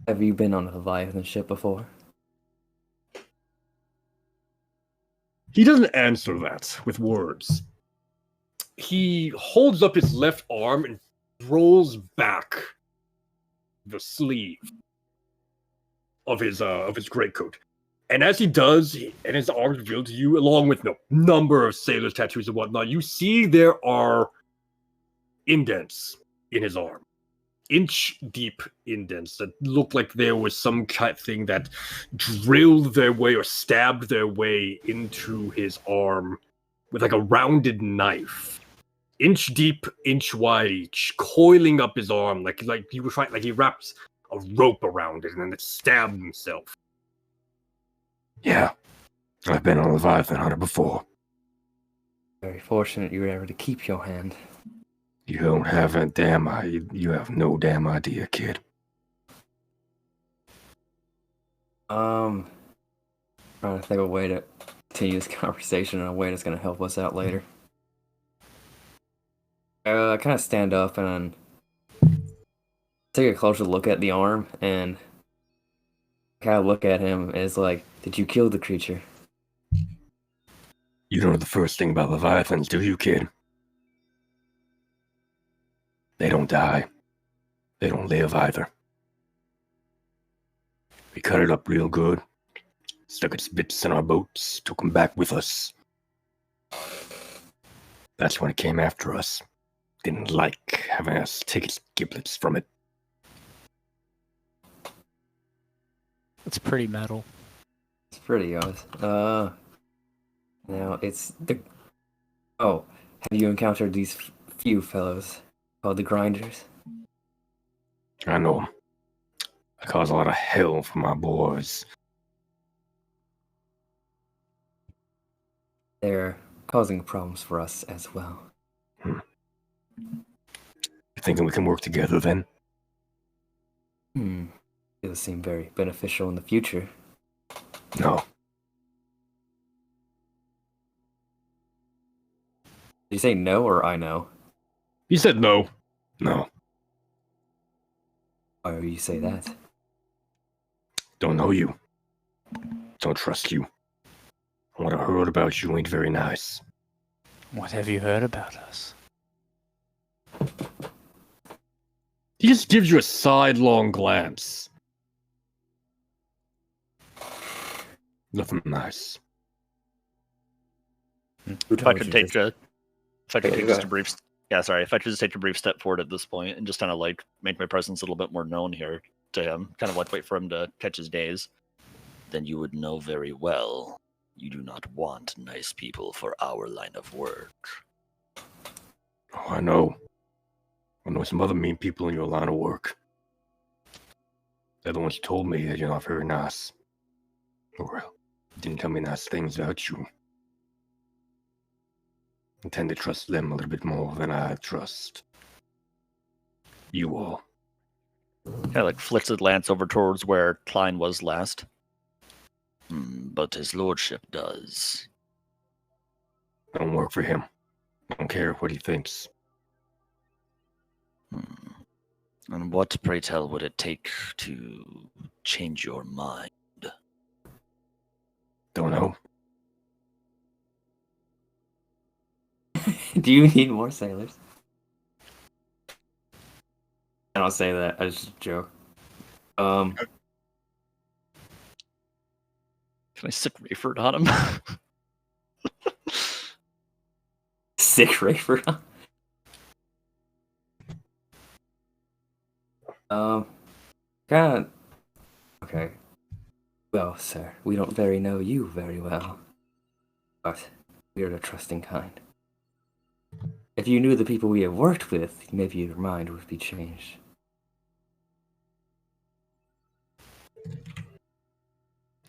have you been on a Leviathan ship before? He doesn't answer that with words. He holds up his left arm and rolls back the sleeve of his greatcoat. And as he does, and his arms revealed to you, along with number of sailors' tattoos and whatnot, you see there are indents in his arm. Inch-deep indents that look like there was some kind of thing that drilled their way or stabbed their way into his arm with like a rounded knife. Inch deep, inch wide each, coiling up his arm like he was trying, like he wrapped a rope around it and then it stabbed himself. Yeah, I've been on a Leviathan hunter before. Very fortunate you were able to keep your hand. You don't have you have no damn idea, kid. Trying to think of a way to continue this conversation in a way that's gonna help us out later. I kind of stand up and take a closer look at the arm and kind of look at him as like, did you kill the creature? You don't know the first thing about Leviathans, do you, kid? They don't die. They don't live either. We cut it up real good, stuck its bits in our boats, took them back with us. That's when it came after us. Didn't like having us take its giblets from it. It's pretty metal. It's pretty odd. Now it's the... Oh, have you encountered these few fellows called the Grinders? I know 'em. I cause a lot of hell for my boys. They're causing problems for us as well. You thinking we can work together then? It'll seem very beneficial in the future. No. Did you say no or I know? He said no. No. Why would you say that? Don't know you. Don't trust you. What I heard about you ain't very nice. What have you heard about us? He just gives you a sidelong glance. Nothing nice. If I could take just a brief Yeah, sorry. If I could just take a brief step forward at this point and just kind of like make my presence a little bit more known here to him, kind of like wait for him to catch his daze, then you would know very well you do not want nice people for our line of work. Oh, I know. I know some other mean people in your line of work. They're the ones who told me that you're not very nice. Or didn't tell me nice things about you. I tend to trust them a little bit more than I trust you all. Kind of like flicks his lance over towards where Klein was last. But his lordship does. I don't work for him. I don't care what he thinks. And what, pray tell, would it take to change your mind? Don't know. Do you need more sailors? I don't say that. I just joke. Can I sick Rayford on him? Sick Rayford. Kind of. Okay. Well, sir, we don't very know you very well, but we are the trusting kind. If you knew the people we have worked with, maybe your mind would be changed.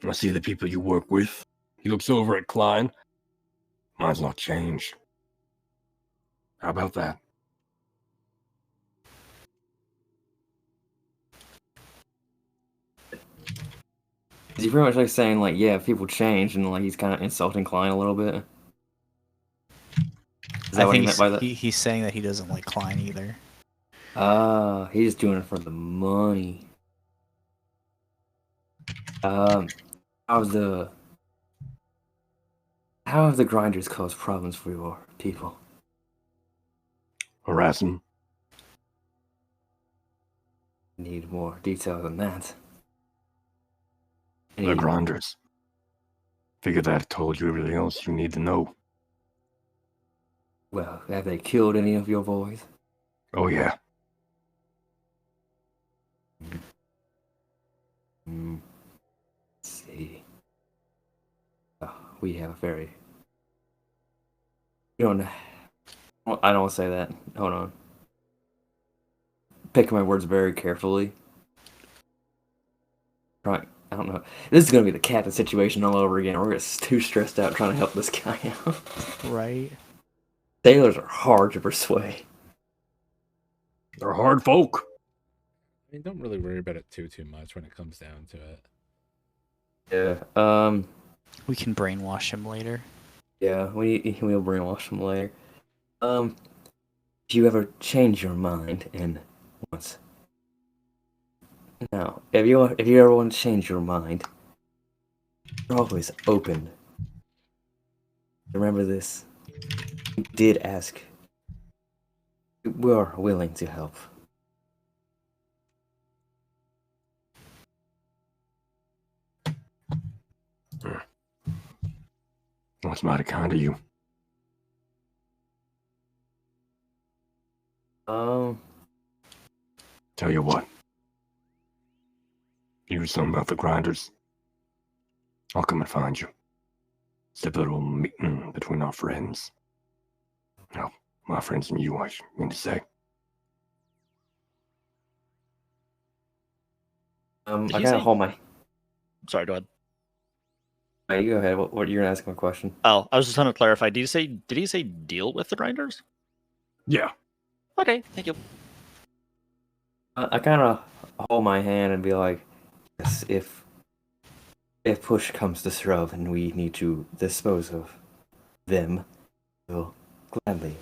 I see the people you work with. He looks over at Klein. Mine's not changed. How about that? Is he pretty much like saying, like, yeah, people change, and like he's kind of insulting Klein a little bit? Is that I what he think meant by that? he's saying that he doesn't like Klein either. He's just doing it for the money. How have the grinders caused problems for your people? Harassing. Need more detail than that. The grinders. Figured that I told you everything else you need to know. Well, have they killed any of your boys? Oh, yeah. Let's see. Oh, we have a very... You don't know. Well, I don't want to say that. Hold on. Picking my words very carefully. Right. I don't know. This is going to be the captain situation all over again. We're just too stressed out trying to help this guy out. Right. Sailors are hard to persuade. They're hard folk. I mean, don't really worry about it too much when it comes down to it. Yeah. We can brainwash him later. Yeah, we'll brainwash him later. If you ever change your mind and once. Now, if you ever want to change your mind, you're always open. Remember this. You did ask. We are willing to help. That's mighty kind of you. Tell you what. You hear something about the grinders? I'll come and find you. It's a little meeting between our friends. No, my friends and you, I mean to say. I he kind say- of hold my... Sorry, go ahead. Right, you go ahead. What you're gonna ask him a question? Oh, I was just trying to clarify. Did he say deal with the grinders? Yeah. Okay, thank you. I kind of hold my hand and be like, yes, if push comes to shove and we need to dispose of them, we'll gladly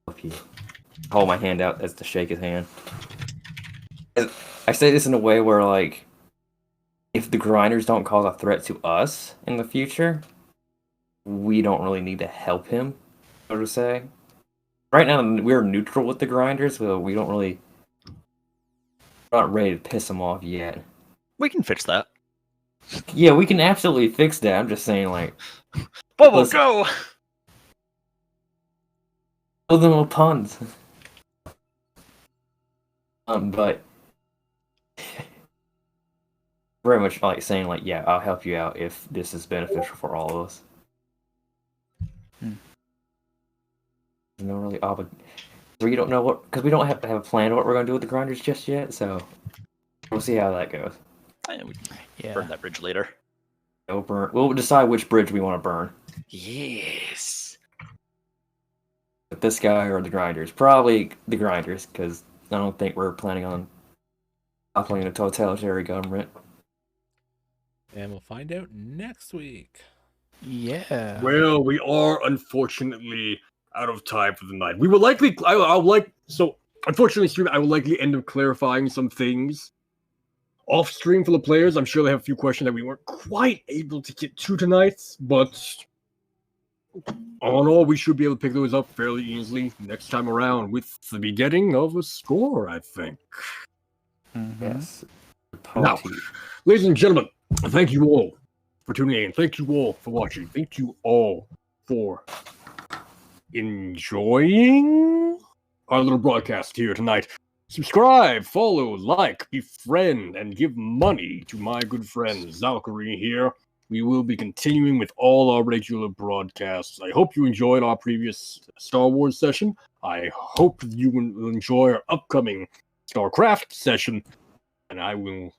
help you. Hold my hand out as to shake his hand. I say this in a way where, like, if the grinders don't cause a threat to us in the future, we don't really need to help him, so to say. Right now, we're neutral with the grinders, so we don't really... We're not ready to piss them off yet. We can fix that. Yeah, we can absolutely fix that. I'm just saying, like... Bobo, Listen. go! little puns. But very much like saying like, yeah, I'll help you out if this is beneficial for all of us. Hmm. There's no really we don't know what, because we don't have to have a plan of what we're going to do with the grinders just yet, so we'll see how that goes. And we can Yeah. burn that bridge later. We'll decide which bridge we want to burn. Yes. With this guy or the grinders. Probably the grinders, because I don't think we're planning on toppling a totalitarian government. And we'll find out next week. Yeah. Well, we are unfortunately out of time for the night. We will likely, unfortunately, stream, I will likely end up clarifying some things off stream for the players. I'm sure they have a few questions that we weren't quite able to get to tonight, but all in all, we should be able to pick those up fairly easily next time around with the beginning of a score, I think. Mm-hmm. Yes. Now, ladies and gentlemen, thank you all for tuning in. Thank you all for watching. Thank you all for enjoying our little broadcast here tonight. Subscribe, follow, like, befriend, and give money to my good friend Zalkari here. We will be continuing with all our regular broadcasts. I hope you enjoyed our previous Star Wars session. I hope you will enjoy our upcoming StarCraft session. And I will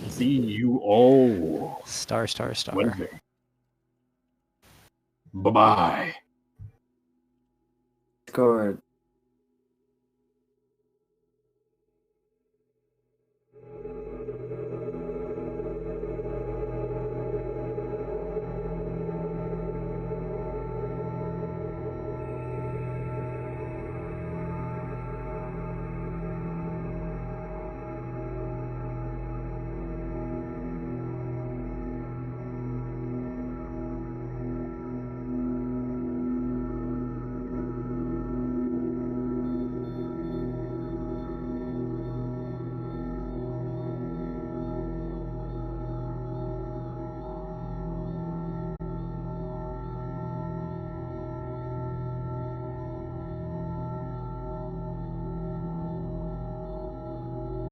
see you all Star. Wednesday. Bye-bye. Discord.